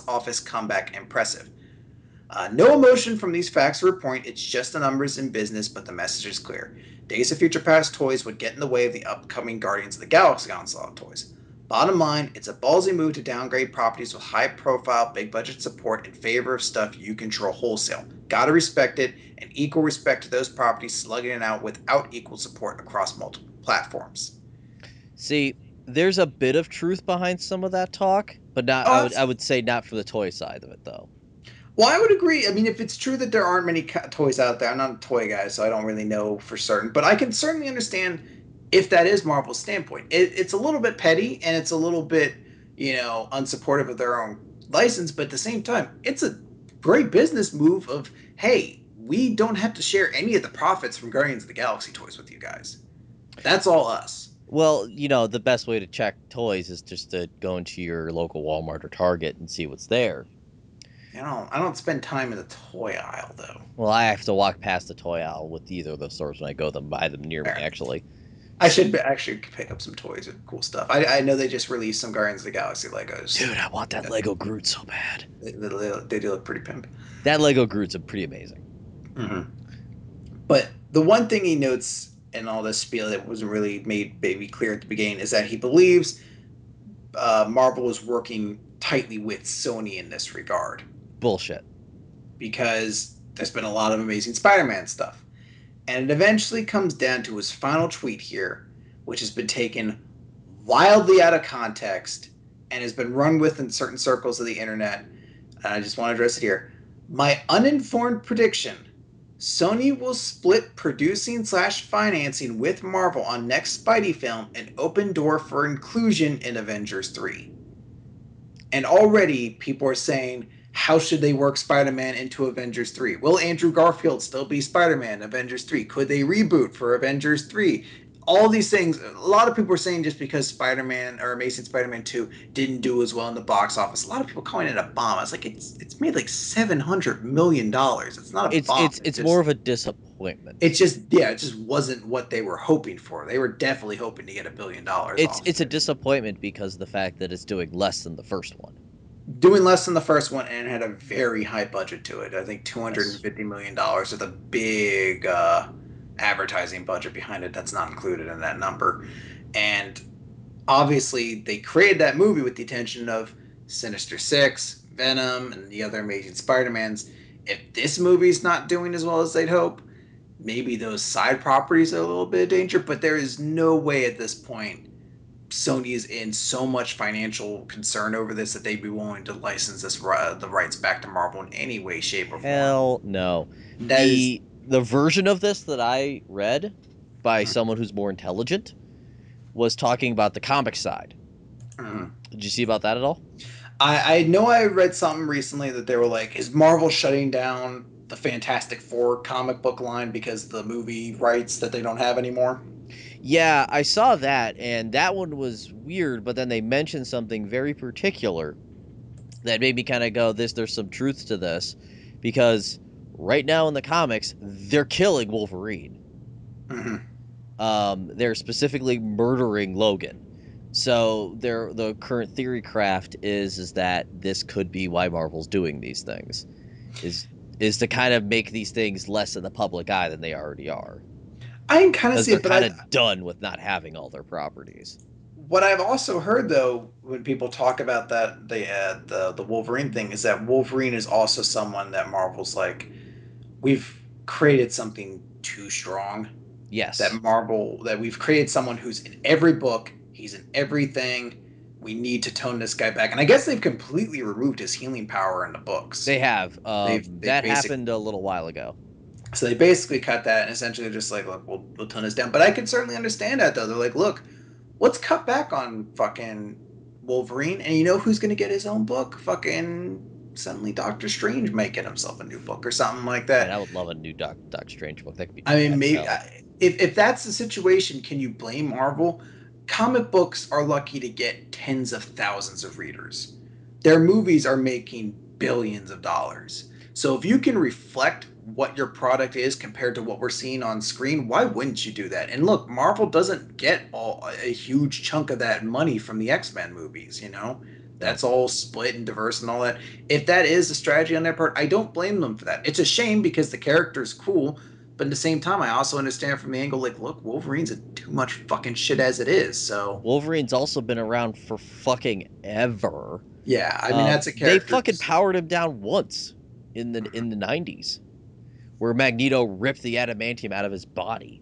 office comeback impressive. No emotion from these facts or point, it's just the numbers in business, but the message is clear. Days of Future Past toys would get in the way of the upcoming Guardians of the Galaxy onslaught toys. Bottom line, it's a ballsy move to downgrade properties with high profile, big budget support in favor of stuff you control wholesale. Gotta respect it, and equal respect to those properties slugging it out without equal support across multiple platforms. See, there's a bit of truth behind some of that talk, but not. Oh, I would say not for the toy side of it though. well, I would agree. I mean, if it's true that there aren't many toys out there, I'm not a toy guy, so I don't really know for certain. But I can certainly understand if that is Marvel's standpoint. It's a little bit petty and it's a little bit, unsupportive of their own license. But at the same time, it's a great business move of, hey, we don't have to share any of the profits from Guardians of the Galaxy toys with you guys. That's all us. Well, the best way to check toys is just to go into your local Walmart or Target and see what's there. I don't spend time in the toy aisle though. Well, I have to walk past the toy aisle with either of those stores when I go them buy them near me. Fair. Actually, I should actually pick up some toys and cool stuff. I know they just released some Guardians of the Galaxy Legos. dude, I want that Lego Groot so bad. They do look pretty pimp. That Lego Groot's a pretty amazing. Mm-hmm. But the one thing he notes in all this spiel that wasn't really made maybe clear at the beginning is that he believes Marvel is working tightly with Sony in this regard Bullshit. because there's been a lot of Amazing Spider-Man stuff. And it eventually comes down to his final tweet here, which has been taken wildly out of context and has been run with in certain circles of the internet. And I just want to address it here. My uninformed prediction: Sony will split producing/financing with Marvel on next Spidey film, an open door for inclusion in Avengers 3. And already people are saying, how should they work Spider-Man into Avengers 3? Will Andrew Garfield still be Spider-Man in Avengers 3? Could they reboot for Avengers 3? all these things, a lot of people are saying just because Spider-Man or Amazing Spider-Man 2 didn't do as well in the box office, a lot of people calling it a bomb. It's like it's made like $700 million. It's not a bomb. It's more of a disappointment. It just wasn't what they were hoping for. They were definitely hoping to get $1 billion off It's of a it. disappointment because of the fact that it's doing less than the first one. Doing less than the first one and had a very high budget to it. I think Yes. $250 million with a big advertising budget behind it that's not included in that number. And obviously, they created that movie with the intention of Sinister Six, Venom, and the other Amazing Spider-Mans. If this movie's not doing as well as they'd hope, maybe those side properties are a little bit of danger, but there is no way at this point Sony is in so much financial concern over this that they'd be willing to license the rights back to Marvel in any way, shape, or form. Hell no. That is. The version of this that I read by someone who's more intelligent was talking about the comic side. Mhm. Did you see about that at all? I know I read something recently that they were like, is Marvel shutting down the Fantastic Four comic book line because of the movie rights that they don't have anymore? Yeah, I saw that, and that one was weird, but then they mentioned something very particular that made me kind of go, there's some truth to this, because right now in the comics, they're killing Wolverine. Mm-hmm. They're specifically murdering Logan. So the current theory craft is that this could be why Marvel's doing these things, is is to kind of make these things less in the public eye than they already are, I can kind of because see they're it, but kind of done with not having all their properties. what I've also heard though, when people talk about that the Wolverine thing, is that Wolverine is also someone that Marvel's like, we've created something too strong. Yes, That we've created someone who's in every book, he's in everything. We need to tone this guy back, and I guess they've completely removed his healing power in the books. they have. They've That basically happened a little while ago. So they basically cut that and essentially just like, look, we'll tone this down. But I can certainly understand that though. They're like, look, let's cut back on fucking Wolverine, and you know who's gonna get his own book? Fucking suddenly Doctor Strange might get himself a new book or something like Man, that. I would love a new Doctor Strange book. That could be I mean, bad as maybe hell. if that's the situation, can you blame Marvel? Comic books are lucky to get tens of thousands of readers. Their movies are making billions of dollars. So if you can reflect what your product is compared to what we're seeing on screen, why wouldn't you do that? And look, Marvel doesn't get a huge chunk of that money from the X-Men movies, you know? No. That's all split and diverse and all that. If that is a strategy on their part, I don't blame them for that. It's a shame because the character is cool, but at the same time, I also understand from the angle like, look, Wolverine's a too much fucking shit as it is. So Wolverine's also been around for fucking ever. yeah, I mean that's a They character. fucking powered him down once in the 90s, where Magneto ripped the adamantium out of his body.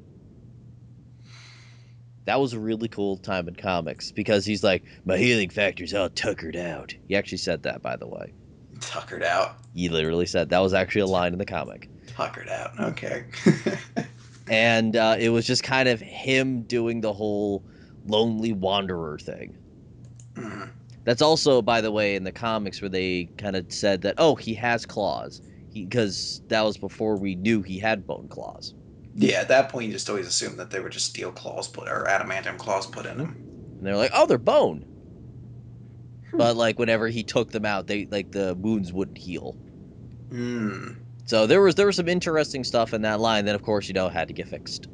That was a really cool time in comics because he's like, my healing factor's all tuckered out. He actually said that, by the way. Tuckered out. He literally said that was actually a line in the comic. Tuckered out. Okay. And it was just kind of him doing the whole lonely wanderer thing. Mhm. That's also, by the way, in the comics where they kind of said that, oh, he has claws. Because that was before we knew he had bone claws. Yeah, at that point, you just always assumed that they were just steel claws put or adamantium claws put in them. And they're like, oh, they're bone. Hmm. But like whenever he took them out, they like the wounds wouldn't heal. Mm. So there was some interesting stuff in that line that, of course, had to get fixed.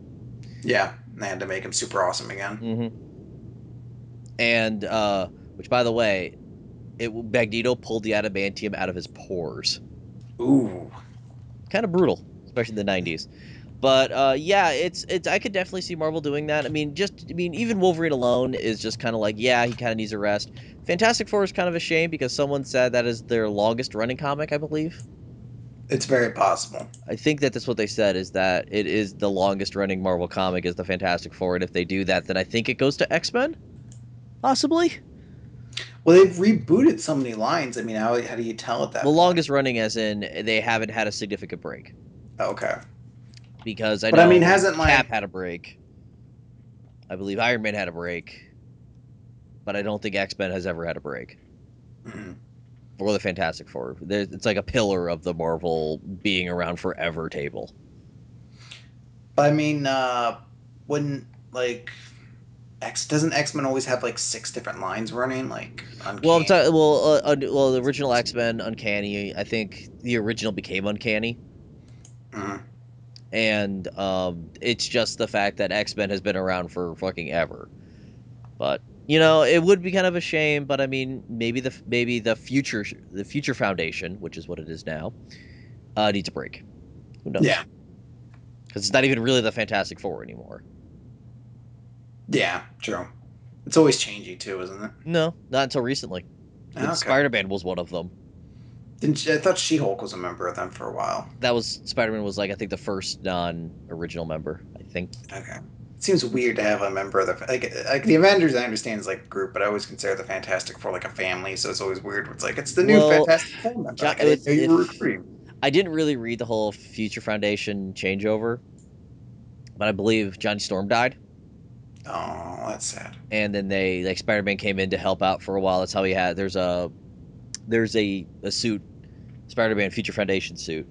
Yeah, they had to make him super awesome again. Mm-hmm. And which, by the way, Magneto pulled the adamantium out of his pores. Ooh. Kind of brutal, especially in the 90s. But yeah, it's I could definitely see Marvel doing that. I mean, even Wolverine alone is just kind of like, yeah, he kind of needs a rest. Fantastic Four is kind of a shame because someone said that is their longest running comic, I believe. It's very possible. I think that's what they said, is that it is the longest running Marvel comic is the Fantastic Four, and if they do that, then I think it goes to X-Men, possibly. Well, they've rebooted so many lines. I mean, how do you tell at that Well, point? longest running as in they haven't had a significant break. Okay. Because I But I mean, know hasn't Cap like. had a break. I believe Iron Man had a break. But I don't think X-Men has ever had a break. Mm. Or the Fantastic Four. It's like a pillar of the Marvel being around forever table. But I mean, when like doesn't X-Men always have like six different lines running, like Well, Uncanny? well, the original X-Men, Uncanny. I think the original became Uncanny, Mhm. and it's just the fact that X-Men has been around for fucking ever. But it would be kind of a shame. But I mean, maybe the future Foundation, which is what it is now, needs a break. Who knows? Yeah, Because it's not even really the Fantastic Four anymore. yeah, true. It's always changing too, isn't it? No, not until recently, when Okay. Spider-Man was one of them. I thought She-Hulk was a member of them for a while. That was Spider-Man was like I think the first non-original member. I think. Okay. It seems weird to have a member of the like the Avengers. I understand is like a group, but I always consider the Fantastic Four like a family. So it's always weird. It's like it's the new Well, Fantastic Four member. Like I didn't with know you were if recruiting. I didn't really read the whole Future Foundation changeover, but I believe Johnny Storm died, Oh, that's sad. and then they like Spider-Man came in to help out for a while. That's how he had. There's a suit, Spider-Man Future Foundation suit,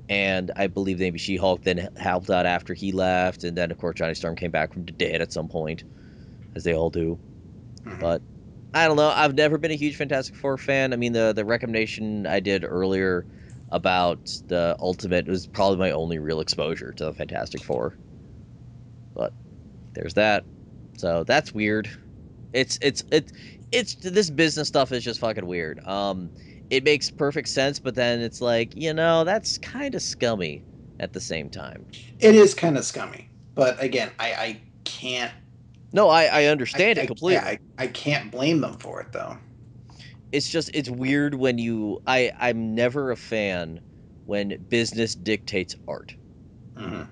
and I believe maybe She-Hulk then helped out after he left, and then of course Johnny Storm came back from the dead at some point, as they all do. Hmm. But I don't know. I've never been a huge Fantastic Four fan. I mean, the recommendation I did earlier about the Ultimate was probably my only real exposure to the Fantastic Four. But there's that. So that's weird. It's this business stuff is just fucking weird. It makes perfect sense, but then it's like that's kind of scummy at the same time. It is kind of scummy, but again, I can't. No, I understand it Yeah, completely. I can't blame them for it though. It's weird when I'm never a fan when business dictates art, Hmm.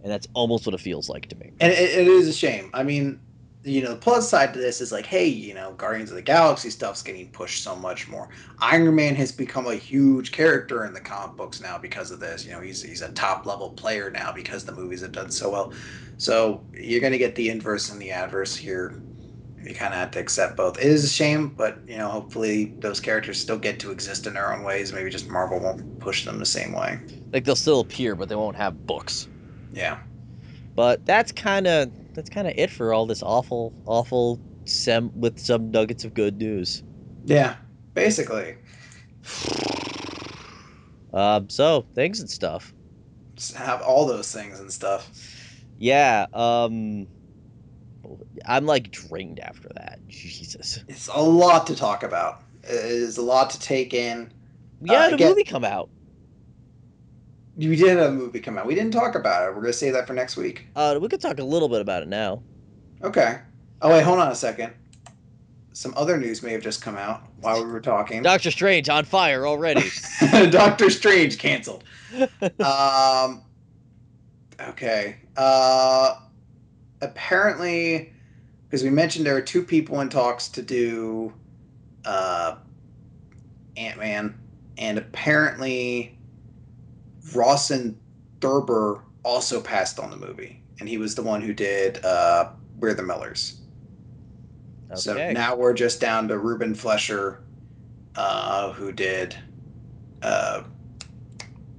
and that's almost what it feels like to me. And it is a shame. I mean, the plus side to this is like, hey, Guardians of the Galaxy stuff's getting pushed so much more. Iron Man has become a huge character in the comic books now because of this. He's a top level player now because the movies have done so well. So you're gonna get the inverse and the adverse here. You kind of have to accept both. It is a shame, but hopefully those characters still get to exist in their own ways. Maybe just Marvel won't push them the same way. Like they'll still appear, but they won't have books. Yeah. But that's kind of it for all this awful sem with some nuggets of good news. Yeah. Basically, So things and stuff. just have all those things and stuff. Yeah. I'm like drained after that. Jesus. It's a lot to talk about. It is a lot to take in. We had a Again, movie come out. we did have a movie come out. We didn't talk about it. We're gonna save that for next week. We could talk a little bit about it now. Okay. Oh wait, hold on a second. Some other news may have just come out while we were talking. Doctor Strange on fire already. Doctor Strange canceled. Um. Okay. Apparently, because we mentioned there were two people in talks to do uh, Ant Man, and apparently Rawson Thurber also passed on the movie, and he was the one who did We're the Millers. So Okay. now we're just down to Ruben Flesher, who did uh,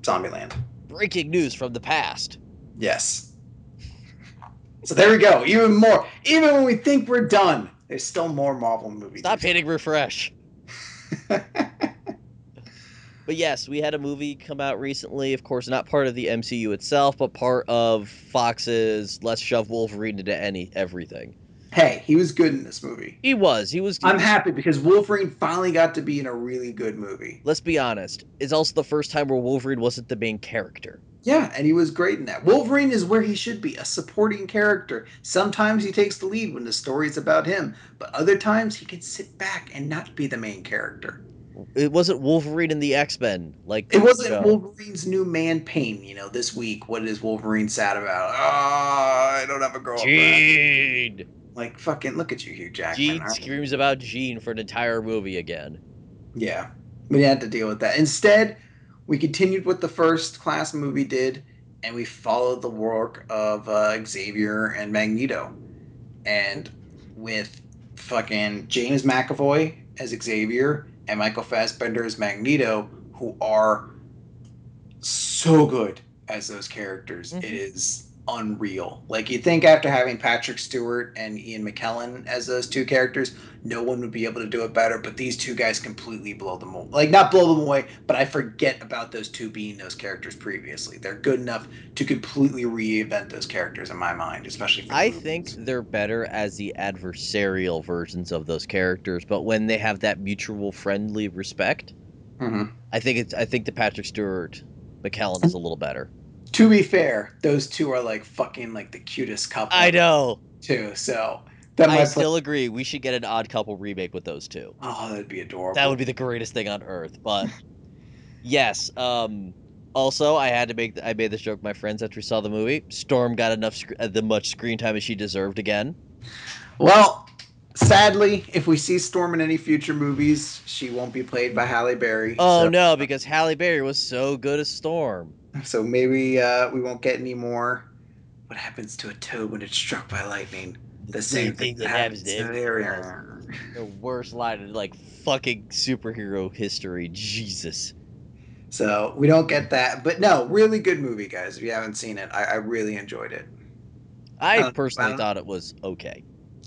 Zombieland. Breaking news from the past. Yes. So there we go. Even more. Even when we think we're done, there's still more Marvel movies. Stop hitting refresh. But yes, we had a movie come out recently. Of course, not part of the MCU itself, but part of Fox's "Let's shove Wolverine into everything." Hey, he was good in this movie. He was. He was. I'm happy because Wolverine finally got to be in a really good movie. Let's be honest. It's also the first time where Wolverine wasn't the main character. Yeah, and he was great in that. Wolverine is where he should be, a supporting character. Sometimes he takes the lead when the story is about him, but other times he can sit back and not be the main character. It wasn't Wolverine in the X-Men like It wasn't show. Wolverine's new man pain, this week. What is Wolverine sad about? Oh, I don't have a girlfriend. Jean! Like, fucking look at you, Hugh Jackman. Jean screams about Jean for an entire movie again. Yeah, we had to deal with that. Instead, we continued what the first class movie did, and we followed the work of Xavier and Magneto. And with fucking James McAvoy as Xavier and Michael Fassbender as Magneto, who are so good as those characters. Mm-hmm. It is unreal. Like you think after having Patrick Stewart and Ian McKellen as those two characters, no one would be able to do it better. But these two guys completely blow them away. Like not blow them away, but I forget about those two being those characters previously. They're good enough to completely reinvent those characters in my mind, especially for the I think movies. they're better as the adversarial versions of those characters, but when they have that mutual friendly respect, Mm-hmm. I think the Patrick Stewart McKellen is a little better. To be fair, those two are like fucking like the cutest couple I in the know. too. So that I might play. still agree. We should get an Odd Couple remake with those two. Oh, that'd be That would adorable. be the greatest thing on earth. But yes, also I made this joke with my friends after we saw the movie. Storm got the much screen time as she deserved again. Well, sadly, if we see Storm in any future movies, she won't be played by Halle Berry. Oh So, no, because Halle Berry was so good as Storm. so maybe we won't get any more. What happens to a toad when it's struck by lightning? The The same same thing thing that that happens happens to to everyone else. the The worst line in like fucking superhero history. Jesus. So we don't get that, but no, really good movie, guys. If you haven't seen it, I really enjoyed it. I I don't, I personally don't, thought it was okay.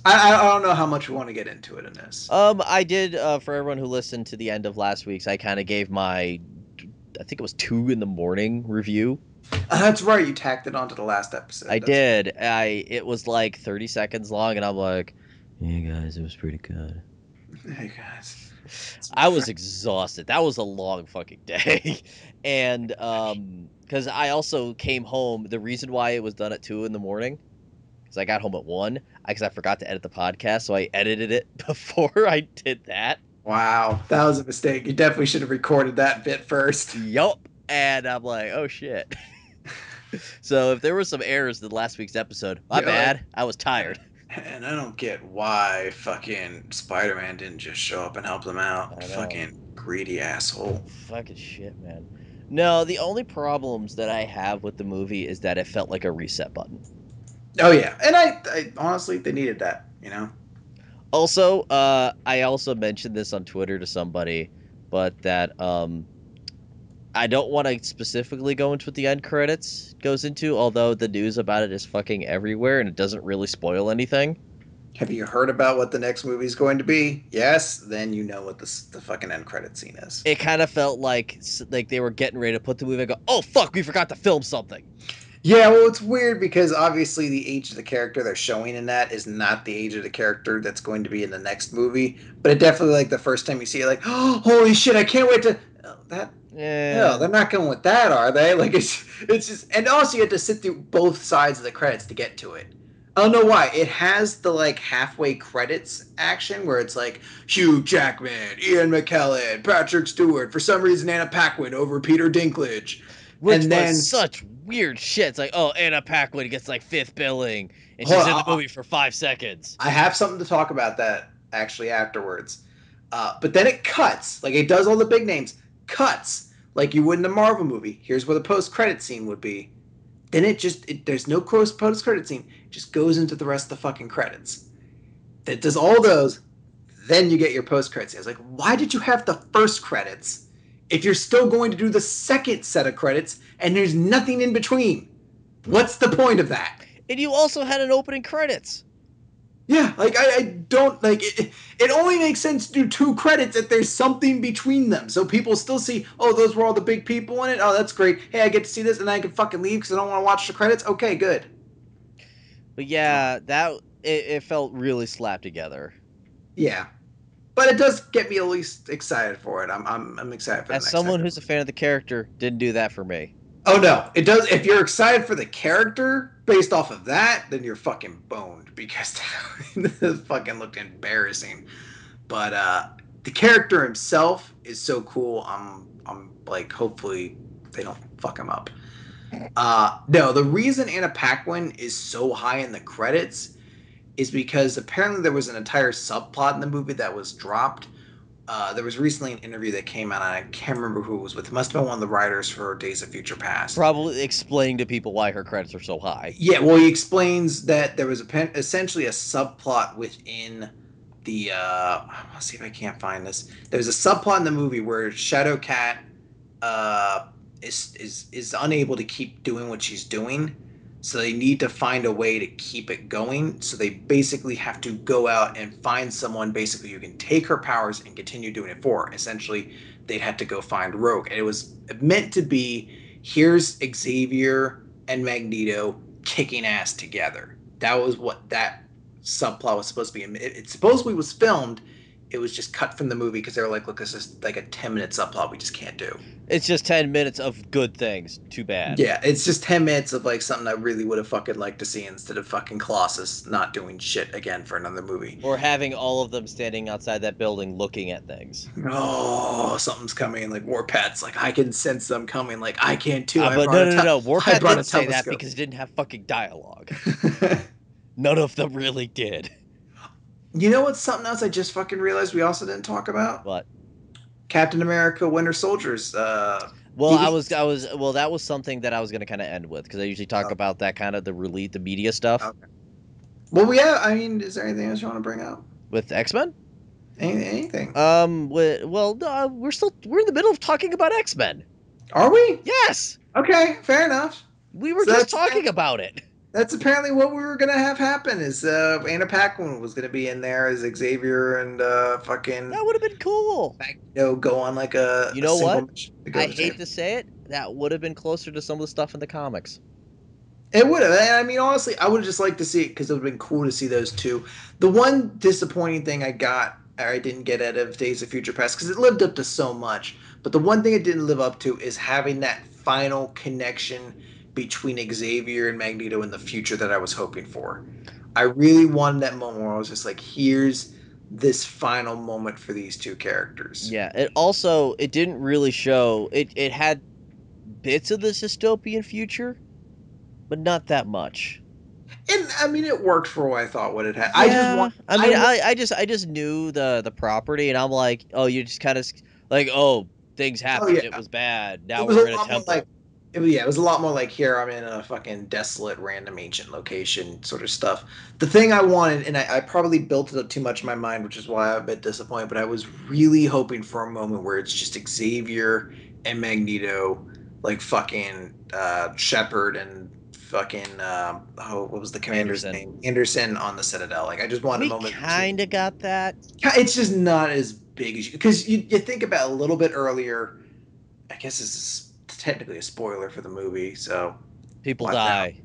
I don't know how much we want to get into it in this. I did for everyone who listened to the end of last week's. I kind of gave my, I think it was 2 in the morning review. That's right. You tacked it onto the last I episode. That's did. It was like 30 seconds long, and I'm like, "Yeah, guys, it was pretty good." hey guys. I was exhausted. That was a long fucking day, and because I also came home. The reason why it was done at 2 in the morning, because I got home at 1, because I forgot to edit the podcast, so I edited it before I did that. Wow, that was a mistake. You definitely should have recorded that bit first. Yup. And I'm like, oh shit. So if there were some errors in last week's episode, my You're like, bad. I was tired. and I don't get why fucking Spider-Man didn't just show up and help them out. I know. Fucking greedy asshole. Fucking shit, man. No, the only problems that I have with the movie is that it felt like a reset button. Oh yeah, and I honestly they needed that. You know. Also, I also mentioned this on Twitter to somebody, but that I don't want to specifically go into what the end credits goes into, although the news about it is fucking everywhere and it doesn't really spoil anything. Have you heard about what the next movie is going to be? Yes, then you know what the fucking end credit scene is. It kind of felt like they were getting ready to put the movie and go, oh fuck, we forgot to film something. Yeah, well, it's weird because obviously the age of the character they're showing in that is not the age of the character that's going to be in the next movie. But it definitely like the first time you see it, like, oh, holy shit, I can't wait to that. No, Yeah. they're not going with that, are they? Like it's just, and also you have to sit through both sides of the credits to get to it. I don't know why. It has the like halfway credits action where it's like Hugh Jackman, Ian McKellen, Patrick Stewart, for some reason Anna Paquin over Peter Dinklage. Which And was then such weird shit. It's like, oh, Anna Paquin gets like fifth billing, and hold she's in the on, movie for 5 seconds. I have something to talk about that actually afterwards. But then it cuts, like it does all the big names, cuts like you would in a Marvel movie. Here's where the post credit scene would be. Then there's no post credit scene. It just goes into the rest of the fucking credits. It does all those. Then you get your post credit scene. I was like, why did you have the first credits if you're still going to do the second set of credits and there's nothing in between? What's the point of that? And you also had an opening credits. Yeah, like I don't like it. It only makes sense to do two credits if there's something between them, so people still see. Oh, those were all the big people in it. Oh, that's great. Hey, I get to see this, and then I can fucking leave because I don't want to watch the credits. Okay, good. But yeah, it felt really slapped together. Yeah, but it does get me at least excited for it. I'm excited for the As next someone episode. who's a fan of the character, didn't do that for me. Oh no, it does. If you're excited for the character based off of that, then you're fucking boned because this fucking looked embarrassing. But the character himself is so cool. I'm like, hopefully they don't fuck him up. No, the reason Anna Paquin is so high in the credits is because apparently there was an entire subplot in the movie that was dropped. There was recently an interview that came out, and I can't remember who it was with. It must have been one of the writers for Days of Future Past. Probably explaining to people why her credits are so high. Yeah, well, he explains that there was essentially a subplot within the. Let's see if I can't find this. There's a subplot in the movie where Shadowcat is unable to keep doing what she's doing, So they need to find a way to keep it going. So they basically have to go out and find someone basically who can take her powers and continue doing it for her. Essentially, they'd have to go find Rogue. And it was meant to be, here's Xavier and Magneto kicking ass together. That was what that subplot was supposed to be. It supposedly was filmed. It was just cut from the movie because they were like, look, this is like a 10-minute subplot we just can't do. It's just 10 minutes of good things. Too bad. Yeah, it's just 10 minutes of like something I really would have fucking liked to see instead of fucking Colossus not doing shit again for another movie. Or having all of them standing outside that building looking at things. Oh, something's coming. Like Warpath's like, I can sense them coming. Like, I can too. But no. I Warpath brought a didn't say that telescope. because it didn't have fucking dialogue. None of them really did. You know what's something else I just fucking realized we also didn't talk about? What? Captain America Winter Soldiers. Well, that was something that I was going to kind of end with because I usually talk about that kind of the media stuff. Okay. Well, yeah, I mean, is there anything else you want to bring up? With X-Men? Anything. We're in the middle of talking about X-Men. Are we? Yes. Okay, fair enough. We were just talking about it. That's apparently what we were gonna have happen. Is Anna Paquin was gonna be in there as Xavier and fucking. That would have been cool. Go on like a. You know what? I hate to say it. That would have been closer to some of the stuff in the comics. It would have. I mean, honestly, I would have just liked to see it because it would have been cool to see those two. The one disappointing thing I didn't get out of Days of Future Past because it lived up to so much. But the one thing it didn't live up to is having that final connection between Xavier and Magneto in the future that I was hoping for. I really wanted that moment where I was just like, here's this final moment for these two characters. Yeah, it didn't really show it had bits of the dystopian future, but not that much. And I mean it worked for what I thought what it had. Yeah, I just knew the property and I'm like, oh, you just kind of like, oh, things happened, yeah. It was bad. Now we're in a temple. It was a lot more like, here I'm in a fucking desolate random ancient location sort of stuff. The thing I wanted, and I probably built it up too much in my mind, which is why I'm a bit disappointed, but I was really hoping for a moment where it's just Xavier and Magneto, like fucking Shepard and fucking what was the commander's name? Anderson on the Citadel. Like I just wanted a moment. We kind of got that. It's just not as big as because you think about a little bit earlier. I guess this is technically a spoiler for the movie, so people die.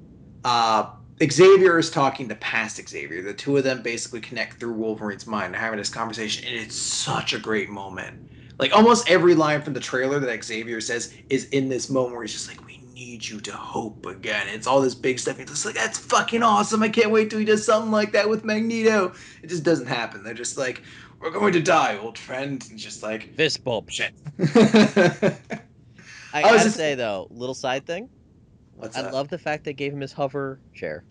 Xavier is talking to past Xavier. The two of them basically connect through Wolverine's mind. They're having this conversation, and it's such a great moment. Like almost every line from the trailer that Xavier says is in this moment where he's just like, "We need you to hope again." It's all this big stuff. He's just like, "That's fucking awesome! I can't wait till he does something like that with Magneto." It just doesn't happen. They're just like, "We're going to die, old friend," and just like fist bump. Shit. I gotta say though, little side thing. What's that? I love the fact they gave him his hover chair.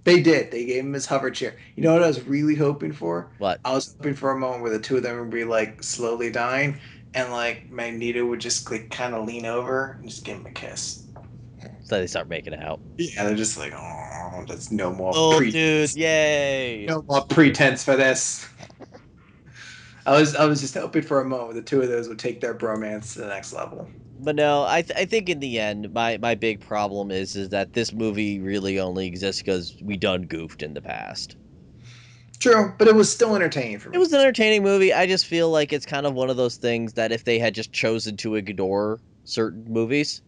They did. They gave him his hover chair. You know what I was really hoping for? What? I was hoping for a moment where the two of them would be like slowly dying, and like Magneto would just like kind of lean over and just give him a kiss. So they start making it out. Yeah, they're just like, oh, there's no more. Dude, yay! No more pretense for this. I was just hoping for a moment where the two of those would take their bromance to the next level. But no, I think in the end, my big problem is that this movie really only exists because we done goofed in the past. True, but it was still entertaining for me. It was an entertaining movie. I just feel like it's kind of one of those things that if they had just chosen to ignore certain movies,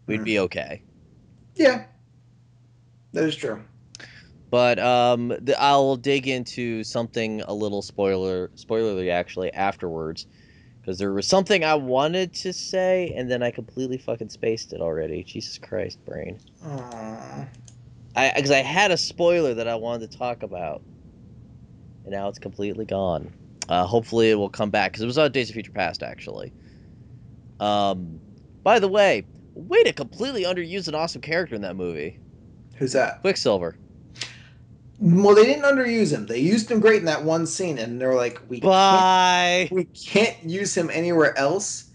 we'd be okay. Yeah, that is true. But I'll dig into something a little spoilerly actually afterwards. Because there was something I wanted to say, and then I completely fucking spaced it already. Jesus Christ, brain. Aww. Because I had a spoiler that I wanted to talk about, and now it's completely gone. Hopefully it will come back, because it was on Days of Future Past, actually. By the way to completely underuse an awesome character in that movie. Who's that? Quicksilver. Well, they didn't underuse him. They used him great in that one scene, and they're like, we can't use him anywhere else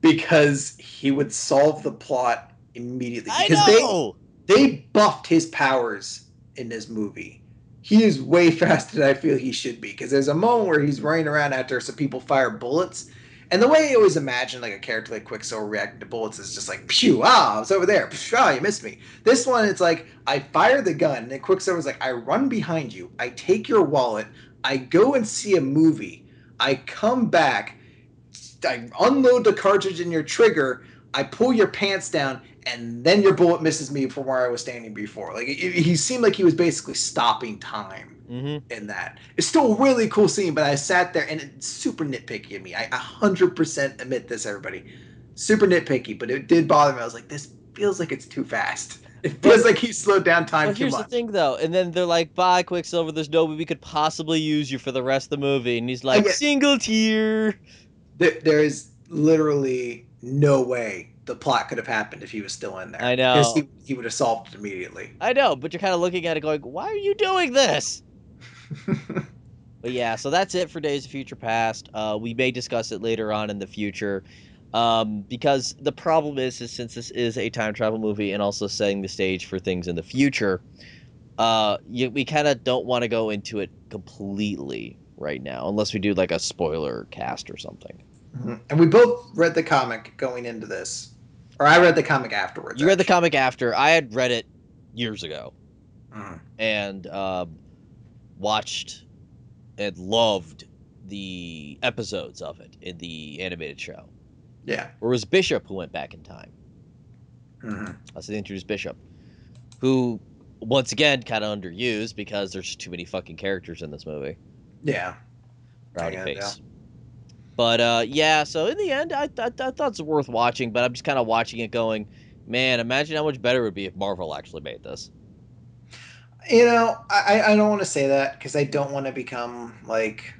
because he would solve the plot immediately. Because they buffed his powers in this movie. He is way faster than I feel he should be. Because there's a moment where he's running around after some people fire bullets, And the way I always imagine like a character like Quicksilver reacting to bullets is just like, pew, ah, it's over there. Phew, ah, you missed me. This one, it's like, I fire the gun, and Quicksilver's like, I run behind you, I take your wallet, I go and see a movie, I come back, I unload the cartridge in your trigger, I pull your pants down, and then your bullet misses me from where I was standing before. Like he seemed like he was basically stopping time in that. It's still a really cool scene, but I sat there and it's super nitpicky of me. I 100% admit this, everybody. Super nitpicky, but it did bother me. I was like, this feels like it's too fast. It feels like he slowed down time But too here's the much. thing, though. And then they're like, bye, Quicksilver. There's no way we could possibly use you for the rest of the movie. And he's like, Again, single tear. there is literally no way the plot could have happened if he was still in there I because know. he would have solved it immediately. I know, but you're kind of looking at it going, why are you doing this? But yeah, so that's it for Days of Future Past. We may discuss it later on in the future. Because the problem is since this is a time travel movie and also setting the stage for things in the future, we kind of don't want to go into it completely right now, unless we do like a spoiler cast or something. And we both read the comic going into this, or I read the comic afterwards. You read the comic after. I had read it years ago, Mm. and watched and loved the episodes of it in the animated show. Yeah. Or it was Bishop who went back in time. So they introduced Bishop, who, once again, kind of underused because there's too many fucking characters in this movie. Yeah. Rowdy face. But yeah, so in the end, I thought it's worth watching, but I'm just kind of watching it going, man, imagine how much better it would be if Marvel actually made this. You know, I don't want to say that because I don't want to become like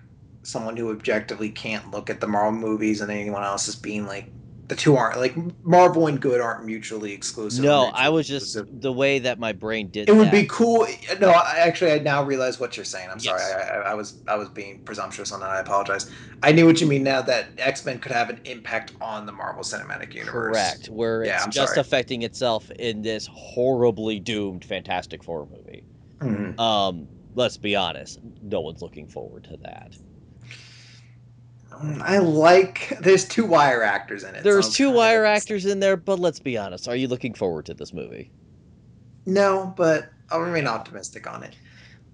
someone who objectively can't look at the Marvel movies and anyone else as being like the two aren't like Marvel and good aren't mutually exclusive. No, Mutually I was just exclusive. the way that my brain did It would that. be cool. No, actually, I now realize what you're saying. I'm sorry. Yes. I was being presumptuous on that. I apologize. I knew what you mean now that X-Men could have an impact on the Marvel Cinematic Universe. Correct, where Yeah, it's I'm just sorry. affecting itself in this horribly doomed Fantastic Four movie. Let's be honest, no one's looking forward to that. I like. There's two wire actors in it. There's so two wire actors in there, but let's be honest, are you looking forward to this movie? No, but I'll remain optimistic on it.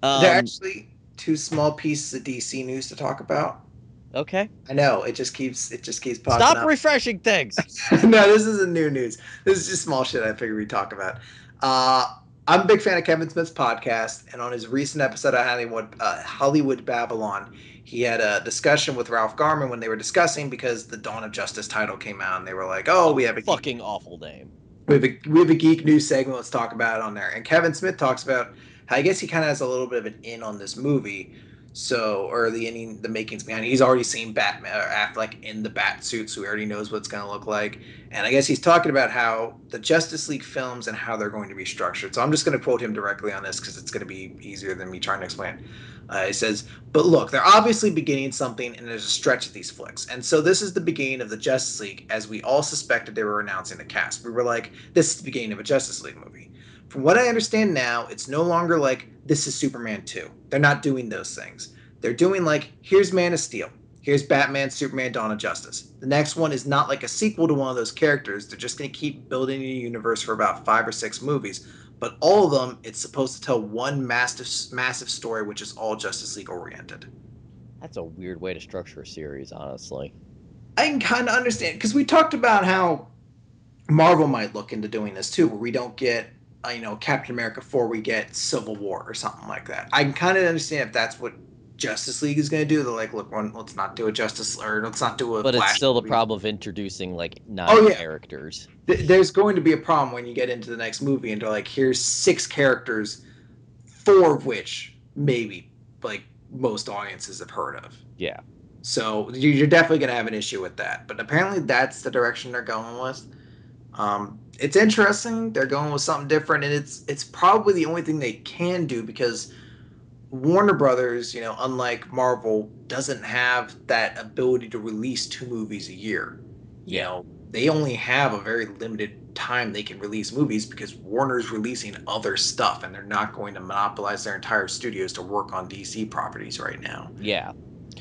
There are actually two small pieces of DC news to talk about. Okay. I know it just keeps popping Stop up. refreshing things. No, this isn't new news. This is just small shit I figured we'd talk about. I'm a big fan of Kevin Smith's podcast, and on his recent episode of Hollywood Babylon, he had a discussion with Ralph Garman when they were discussing because the Dawn of Justice title came out, and they were like, "Oh, we have a fucking awful name. We have a geek news segment. Let's talk about it on there." And Kevin Smith talks about how I guess he kind of has a little bit of an in on this movie. So, or the makings behind it. He's already seen Batman or Affleck in the bat suit, so he already knows what it's going to look like. And I guess he's talking about how the Justice League films and how they're going to be structured. So I'm just going to quote him directly on this because it's going to be easier than me trying to explain. He says, "But look, they're obviously beginning something, and there's a stretch of these flicks. And so this is the beginning of the Justice League, as we all suspected they were announcing the cast. We were like, this is the beginning of a Justice League movie. From what I understand now, it's no longer like, this is Superman 2. They're not doing those things. They're doing like, here's Man of Steel. Here's Batman, Superman, Dawn of Justice. The next one is not like a sequel to one of those characters. They're just going to keep building a universe for about 5 or 6 movies. But all of them, it's supposed to tell one massive story, which is all Justice League oriented." That's a weird way to structure a series, honestly. I can kind of understand, because we talked about how Marvel might look into doing this too, where we don't get Captain America 4, we get Civil War or something like that. I can kind of understand if that's what Justice League is going to do. They're like, look, let's not do a let's not do a But Flash it's still movie. The problem of introducing like 9 characters. There's going to be a problem when you get into the next movie and they're like, here's 6 characters, 4 of which maybe like most audiences have heard of. Yeah. So you're definitely going to have an issue with that. But apparently that's the direction they're going with. It's interesting. They're going with something different, and it's probably the only thing they can do because Warner Brothers, unlike Marvel, doesn't have that ability to release 2 movies a year. They only have a very limited time they can release movies because Warner's releasing other stuff, and they're not going to monopolize their entire studios to work on DC properties right now. Yeah.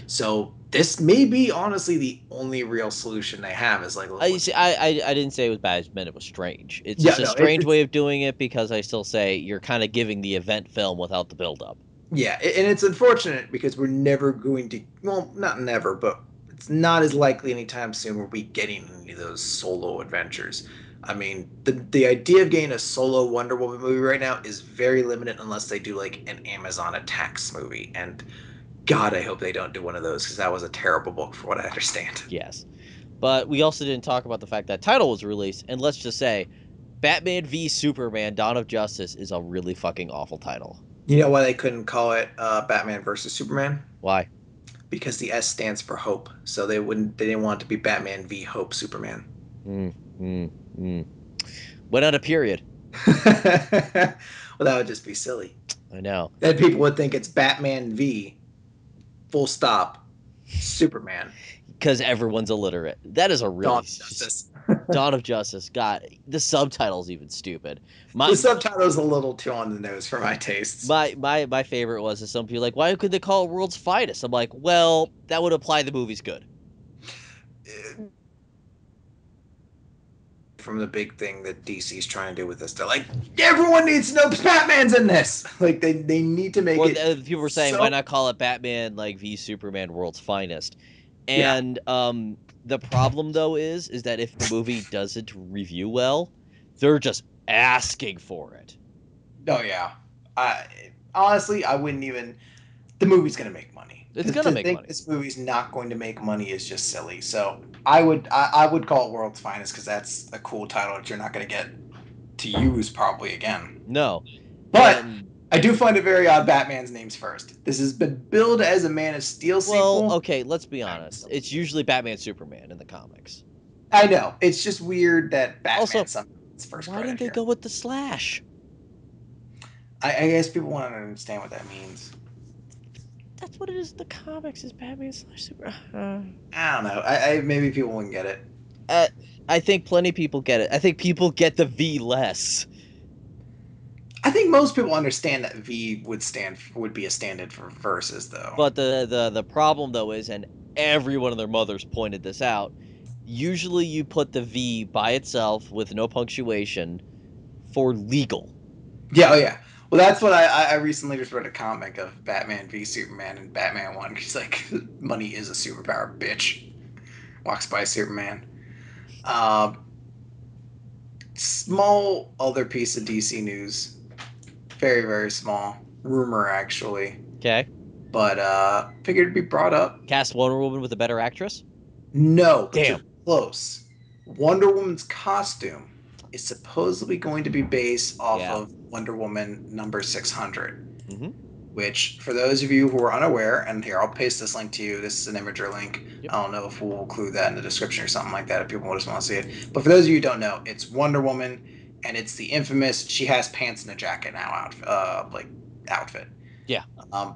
So this may be honestly the only real solution they have is like I see. I didn't say it was bad. I just meant it was strange. It's yeah, just a no, strange it's way of doing it because I still say you're kind of giving the event film without the build-up. yeah, and it's unfortunate because we're never going to, well, not never, but it's not as likely anytime soon we'll be getting any of those solo adventures. I mean, the idea of getting a solo Wonder Woman movie right now is very limited unless they do like an Amazon Attacks movie. And God, I hope they don't do one of those because that was a terrible book for what I understand. Yes, but we also didn't talk about the fact that title was released, and let's just say, Batman v Superman: Dawn of Justice is a really fucking awful title. You know why they couldn't call it Batman versus Superman? Why? Because the S stands for hope. So they didn't want it to be Batman v Hope Superman. Mm, mm, mm. Went on a period. Well, that would just be silly. I know. Then people would think it's Batman v full stop Superman. Because everyone's illiterate. That is a Dawn really of Justice. Dawn of Justice. God, the subtitle's even stupid. The subtitle's a little too on the nose for my tastes. My favorite was some people like, why could they call it World's Finest? I'm like, well, that would imply the movie's good. From the big thing that DC's trying to do with this, they're like, everyone needs to know Batman's in this. Like they need to make Or it. people were saying, why not call it Batman like v Superman World's Finest? And the problem though is that if the movie doesn't review well, they're just asking for it. Oh yeah. Honestly, I wouldn't even. The movie's gonna make money. It's gonna make money. This movie's not going to make money is just silly. So I would call it World's Finest because that's a cool title that you're not gonna get to use probably again. No, but I do find it very odd Batman's name's first. This has been billed as a Man of Steel sequel. Well, okay, let's be honest. It's usually Batman Superman in the comics. I know. It's just weird that Batman's first. Why didn't they go with the slash? I guess people want to understand what that means. That's what it is in the comics, is Batman slash Superman. I don't know. I maybe people wouldn't get it. I think plenty of people get it. I think people get the V less. I think most people understand that V would be a stand-in for verses, though. But the problem though is, and every one of their mothers pointed this out, usually you put the V by itself with no punctuation for legal. Yeah, oh yeah. Well, that's what I recently just read a comic of Batman v Superman and Batman 1. He's like, money is a superpower, bitch. Walks by Superman. Small other piece of DC news. Very, very small. Rumor, actually. Okay. But figured it'd be brought up. Cast Wonder Woman with a better actress? No. Damn. Close. Wonder Woman's costume is supposedly going to be based off of Wonder Woman number 600. Mm-hmm. Which, for those of you who are unaware, and here, I'll paste this link to you. This is an Imager link. Yep. I don't know if we'll include that in the description or something like that if people just want to see it. But for those of you who don't know, it's Wonder Woman, and it's the infamous, she has pants and a jacket now outfit. Yeah. I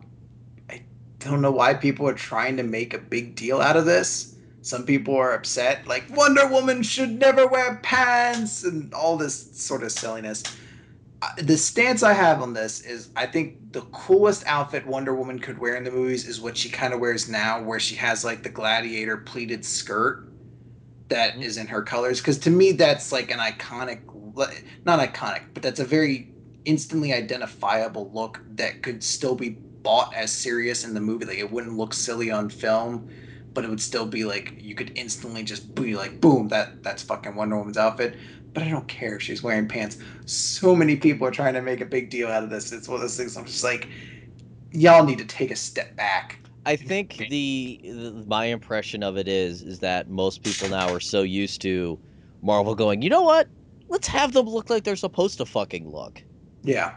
don't know why people are trying to make a big deal out of this. Some people are upset, like, Wonder Woman should never wear pants, and all this sort of silliness. The stance I have on this is I think the coolest outfit Wonder Woman could wear in the movies is what she kind of wears now, where she has, like, the gladiator pleated skirt that is in her colors. Because to me, that's, like, an iconic, not iconic, but that's a very instantly identifiable look that could still be bought as serious in the movie. Like, it wouldn't look silly on film, but it would still be like, you could instantly just be like, boom, that's fucking Wonder Woman's outfit. But I don't care if she's wearing pants. So many people are trying to make a big deal out of this. It's one of those things I'm just like, y'all need to take a step back. I think my impression of it is that most people now are so used to Marvel going, you know what? Let's have them look like they're supposed to fucking look. Yeah.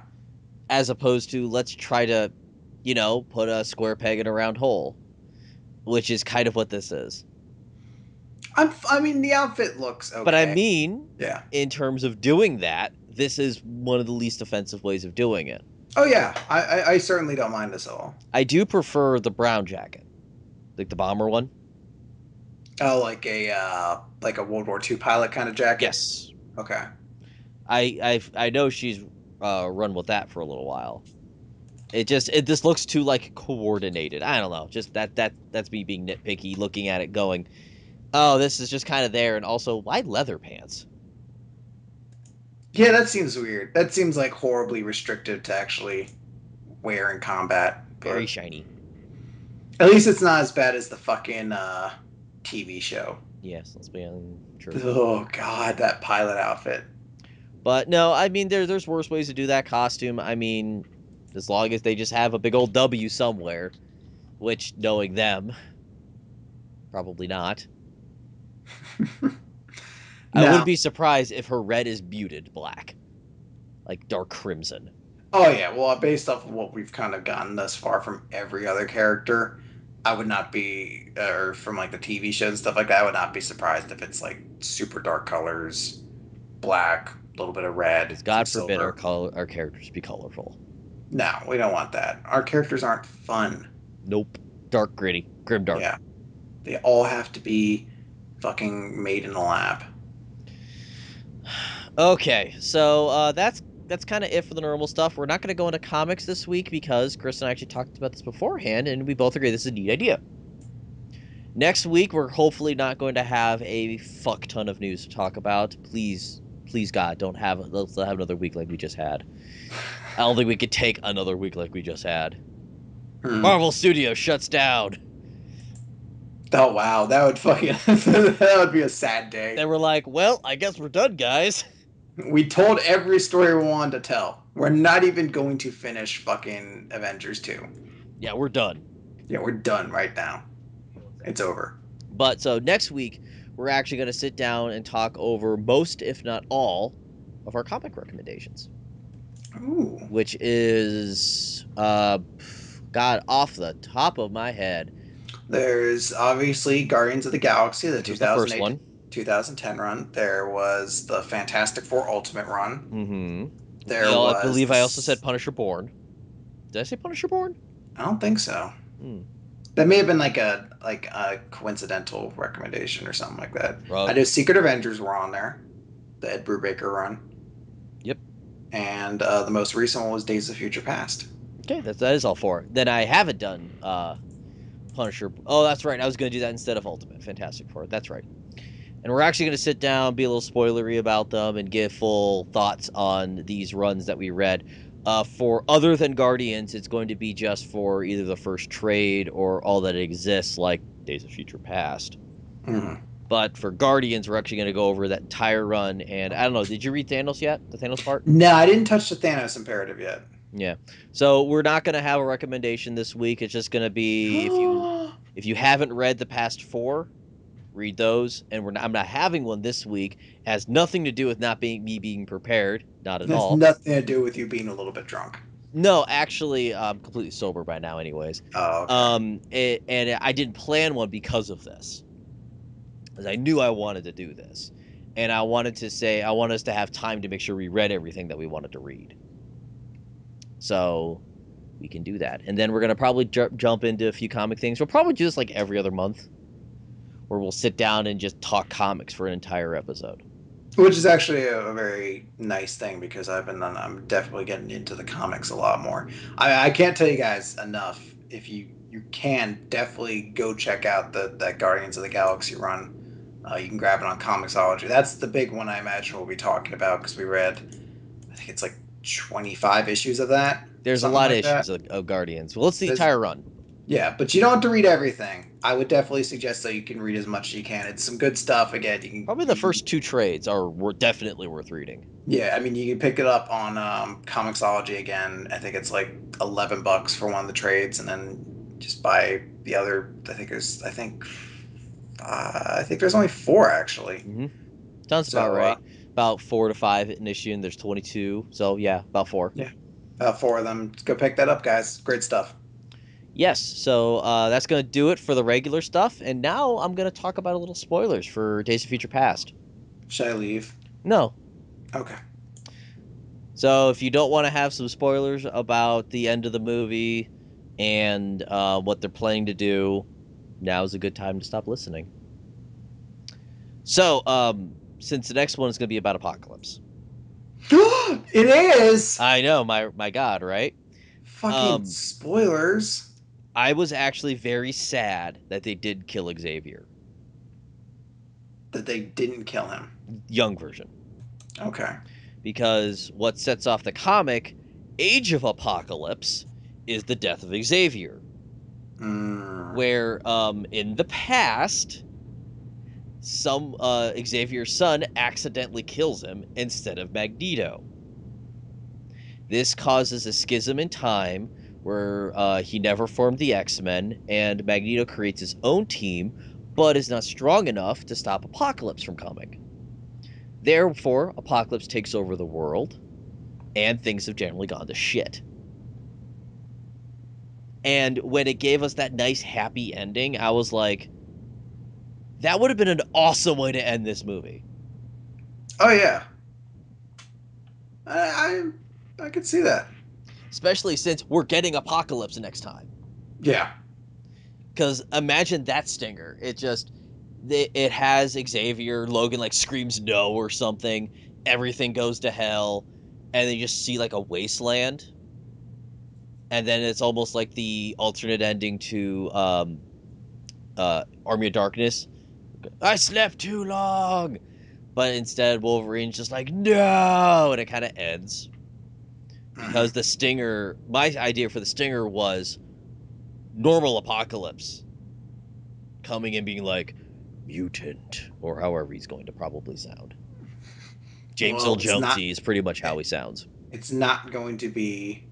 As opposed to, let's try to, put a square peg in a round hole. Which is kind of what this is. I mean, the outfit looks okay. But I mean, yeah, in terms of doing that, this is one of the least offensive ways of doing it. Oh, yeah. I certainly don't mind this at all. I do prefer the brown jacket. Like the bomber one. Oh, like a World War II pilot kind of jacket? Yes. Okay. I know she's run with that for a little while. This looks too like coordinated. I don't know. Just that's me being nitpicky, looking at it, going, oh, this is just kind of there, and also why leather pants? Yeah, that seems weird. That seems like horribly restrictive to actually wear in combat. Very But shiny. at least it's not as bad as the fucking TV show. Yes, let's be true. Oh god, that pilot outfit. But no, I mean there's worse ways to do that costume. I mean, as long as they just have a big old W somewhere, which knowing them, probably not. I No. wouldn't be surprised if her red is muted black, like dark crimson. Oh yeah, well, based off of what we've kind of gotten thus far from every other character, I would not be, or from like the TV shows and stuff like that, I would not be surprised if it's like super dark colors, black, a little bit of red, Because some God forbid silver. our characters be colorful. No, we don't want that. Our characters aren't fun. Nope. Dark gritty, grim dark. Yeah, they all have to be fucking made in the lab. Okay, so that's kind of it for the normal stuff. We're not going to go into comics this week because Chris and I actually talked about this beforehand, and we both agree this is a neat idea. Next week, we're hopefully not going to have a fuck ton of news to talk about. Please, please, God, let's have another week like we just had. I don't think we could take another week like we just had. Marvel Studios shuts down. Oh wow, that would fucking that would be a sad day. They were like, well, I guess we're done, guys. We told every story we wanted to tell. We're not even going to finish fucking Avengers 2. Yeah, we're done. Yeah, we're done right now. It's over. But so next week, we're actually going to sit down and talk over most, if not all, of our comic recommendations. Ooh. Which is, God, off the top of my head. There's obviously Guardians of the Galaxy, the 2008 first one. 2010 run. There was the Fantastic Four Ultimate run. Mm-hmm. I believe I also said Punisher Born. Did I say Punisher Born? I don't think so. Hmm. That may have been like a coincidental recommendation or something like that. Right. I know Secret Avengers were on there, the Ed Brubaker run. Yep. And the most recent one was Days of Future Past. Okay, that is all four. Then I haven't done Punisher. Oh, that's right. I was going to do that instead of Ultimate Fantastic Four. That's right. And we're actually going to sit down, be a little spoilery about them, and give full thoughts on these runs that we read. For other than Guardians, it's going to be just for either the first trade or all that exists, like Days of Future Past. Mm-hmm. But for Guardians, we're actually going to go over that entire run. And I don't know, did you read Thanos yet? The Thanos part? No, I didn't touch the Thanos imperative yet. Yeah. So we're not going to have a recommendation this week. It's just going to be if you haven't read the past four, read those. And I'm not having one this week. It has nothing to do with me being prepared. Not at all. It has nothing to do with you being a little bit drunk. No, actually, I'm completely sober by now anyways. Oh, okay. And I didn't plan one because of this. Because I knew I wanted to do this. And I want us to have time to make sure we read everything that we wanted to read. So we can do that. And then we're going to probably jump into a few comic things. We'll probably do this like every other month. Where we'll sit down and just talk comics for an entire episode. Which is actually a very nice thing because I'm definitely getting into the comics a lot more. I can't tell you guys enough. If you can definitely go check out that Guardians of the Galaxy run. You can grab it on Comixology. That's the big one I imagine we'll be talking about because we read, I think it's like 25 issues of that. There's a lot of issues of Guardians. Well, it's the entire run. Yeah, but you don't have to read everything. I would definitely suggest that you can read as much as you can. It's some good stuff. Again, you can probably the first two trades were definitely worth reading. Yeah, I mean you can pick it up on Comixology again. I think it's like $11 for one of the trades, and then just buy the other. I think there's only 4 actually. Mm-hmm. Sounds about right. About 4 to 5 an issue, and there's 22. So yeah, about 4. Yeah, about 4 of them. Let's go pick that up, guys. Great stuff. Yes, so that's going to do it for the regular stuff, and now I'm going to talk about a little spoilers for Days of Future Past. Should I leave? No. Okay. So if you don't want to have some spoilers about the end of the movie and what they're planning to do, now is a good time to stop listening. So, since the next one is going to be about Apocalypse. It is! I know, my God, right? Fucking spoilers. I was actually very sad that they did kill Xavier. That they didn't kill him. Young version. Okay. Because what sets off the comic Age of Apocalypse is the death of Xavier. Where in the past, some Xavier's son accidentally kills him instead of Magneto. This causes a schism in time where he never formed the X-Men, and Magneto creates his own team, but is not strong enough to stop Apocalypse from coming. Therefore, Apocalypse takes over the world, and things have generally gone to shit. And when it gave us that nice happy ending, I was like, that would have been an awesome way to end this movie. Oh yeah, I could see that. Especially since we're getting Apocalypse next time. Yeah. Because imagine that stinger. It has Xavier, Logan like screams no or something. Everything goes to hell, and then you just see like a wasteland. And then it's almost like the alternate ending to Army of Darkness. I slept too long, but instead Wolverine's just like no, and it kind of ends because the stinger. My idea for the stinger was normal Apocalypse coming and being like mutant, or however he's going to probably sound. James Earl Jonesy is pretty much how he sounds. It's not going to be,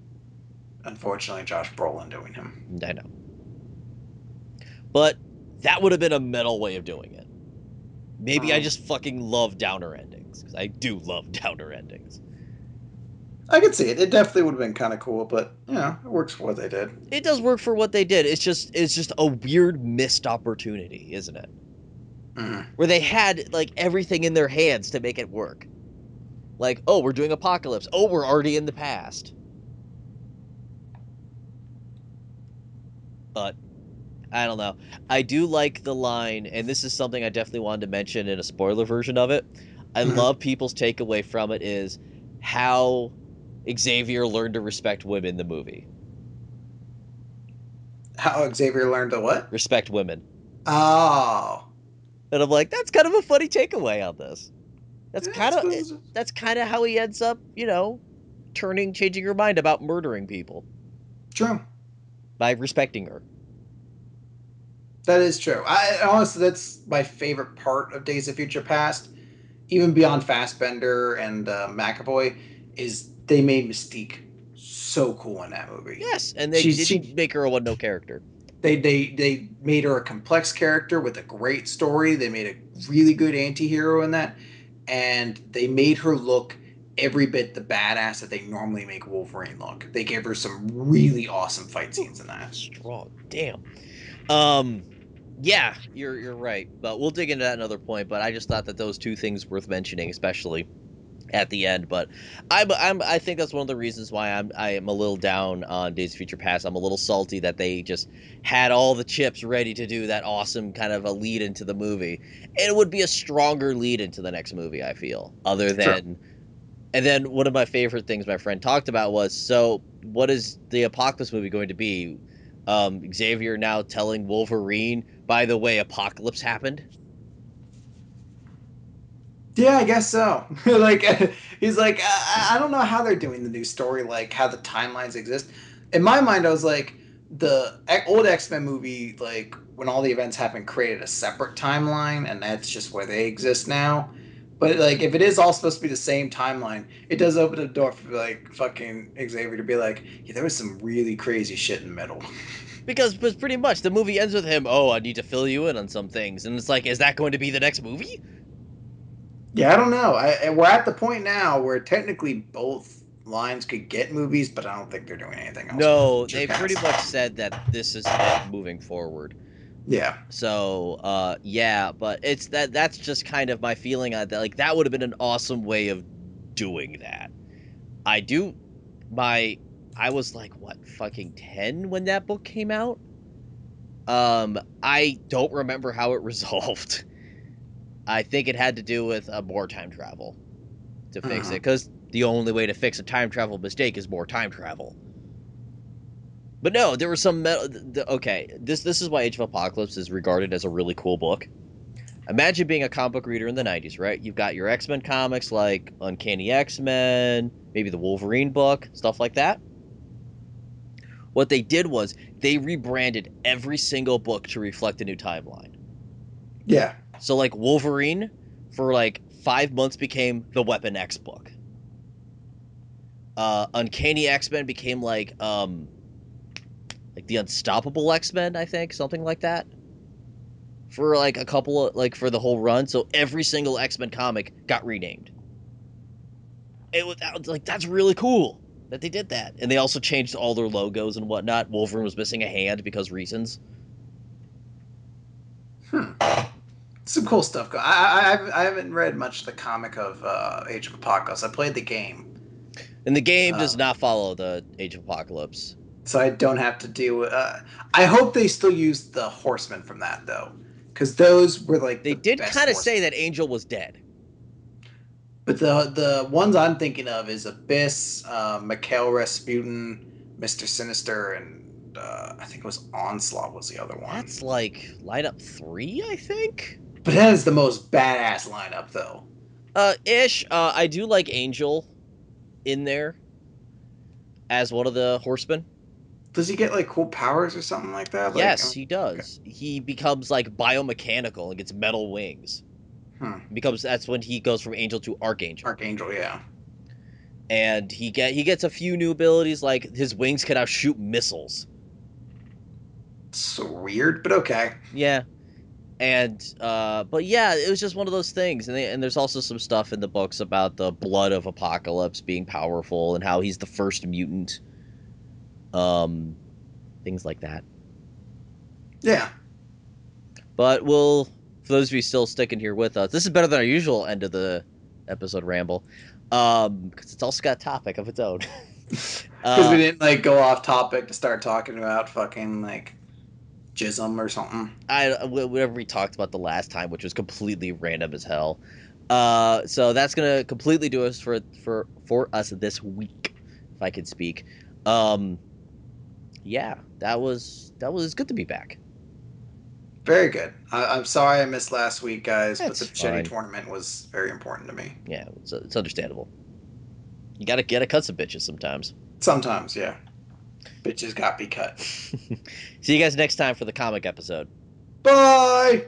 unfortunately, Josh Brolin doing him. I know, but that would have been a metal way of doing it. Maybe I just fucking love downer endings, because I do love downer endings. I could see it. It definitely would have been kind of cool, but it works for what they did. It does work for what they did. It's just a weird missed opportunity, isn't it? Where they had like everything in their hands to make it work. Like, oh, we're doing Apocalypse. Oh, we're already in the past. But I don't know. I do like the line, and this is something I definitely wanted to mention in a spoiler version of it. I love people's takeaway from it is how Xavier learned to respect women in the movie. How Xavier learned to what? Respect women. Oh. And I'm like, that's kind of a funny takeaway on this. That's kind of how he ends up, changing her mind about murdering people. True. By respecting her. That is true. I honestly, that's my favorite part of Days of Future Past, even beyond Fassbender and McAvoy, is they made Mystique so cool in that movie. Yes, and they didn't make her a one-note character. They made her a complex character with a great story. They made a really good anti-hero in that, and they made her look every bit the badass that they normally make Wolverine look. They gave her some really awesome fight scenes in that. Strong, damn. Yeah, you're right, but we'll dig into that another point. But I just thought that those two things worth mentioning, especially at the end. But I think that's one of the reasons why I am a little down on Days of Future Past. I'm a little salty that they just had all the chips ready to do that awesome kind of a lead into the movie. It would be a stronger lead into the next movie, I feel, other than. Sure. And then one of my favorite things my friend talked about was, so what is the Apocalypse movie going to be? Xavier now telling Wolverine, by the way, Apocalypse happened? Yeah, I guess so. Like, he's like, I don't know how they're doing the new story, like how the timelines exist. In my mind, I was like, the old X-Men movie, like when all the events happened, created a separate timeline, and that's just where they exist now. But like, if it is all supposed to be the same timeline, it does open a door for like fucking Xavier to be like, yeah, there was some really crazy shit in the middle. Because pretty much the movie ends with him, oh, I need to fill you in on some things, and it's like, is that going to be the next movie? Yeah, I don't know. We're at the point now where technically both lines could get movies, but I don't think they're doing anything else. No, they pretty much said that this is it moving forward. Yeah. So, yeah, but that's just kind of my feeling on that. Like, that would have been an awesome way of doing that. I was like, what, fucking 10 when that book came out? I don't remember how it resolved. I think it had to do with more time travel to fix it, because the only way to fix a time travel mistake is more time travel. But no, there was some okay. This is why Age of Apocalypse is regarded as a really cool book. Imagine being a comic book reader in the 90s, right? You've got your X-Men comics like Uncanny X-Men, maybe the Wolverine book, stuff like that. What they did was they rebranded every single book to reflect a new timeline. Yeah. So like Wolverine for like 5 months became the Weapon X book. Uncanny X-Men became like the Unstoppable X-Men, I think, something like that. For like a couple of like for the whole run, so every single X-Men comic got renamed. It was like that's really cool that they did that, and they also changed all their logos and whatnot. Wolverine was missing a hand because reasons. Hmm. Some cool stuff. I haven't read much of the comic of Age of Apocalypse. I played the game. And the game does Um, not follow the Age of Apocalypse. so I don't have to deal with. I hope they still use the Horsemen from that though, because those were like They the did best kind of say Horsemen. that Angel was dead. But the ones I'm thinking of is Abyss, Mikhail Rasputin, Mister Sinister, and I think it was Onslaught was the other one. That's like lineup 3, I think. But that is the most badass lineup though. Ish. I do like Angel in there as one of the horsemen. Does he get like cool powers or something like that? Like, Yes, he does. He becomes like biomechanical and gets metal wings. Becomes that's when he goes from angel to archangel. Archangel, yeah. And he gets a few new abilities like his wings can now shoot missiles. So weird, but okay. Yeah. And but yeah, it was just one of those things. And there's also some stuff in the books about the blood of Apocalypse being powerful and how he's the first mutant. Things like that. Yeah. But we'll, for those of you still sticking here with us, this is better than our usual end of the episode ramble, because it's also got a topic of its own. Because we didn't like go off topic to start talking about fucking like jism or something. Whatever we talked about the last time, which was completely random as hell. So that's gonna completely do us for us this week, if I could speak. Yeah, that was good to be back. Very good. I'm sorry I missed last week, guys, but That's the machete fine. tournament was very important to me. Yeah, it's understandable. You gotta cut some bitches sometimes. Sometimes, yeah. Bitches got be cut. See you guys next time for the comic episode. Bye!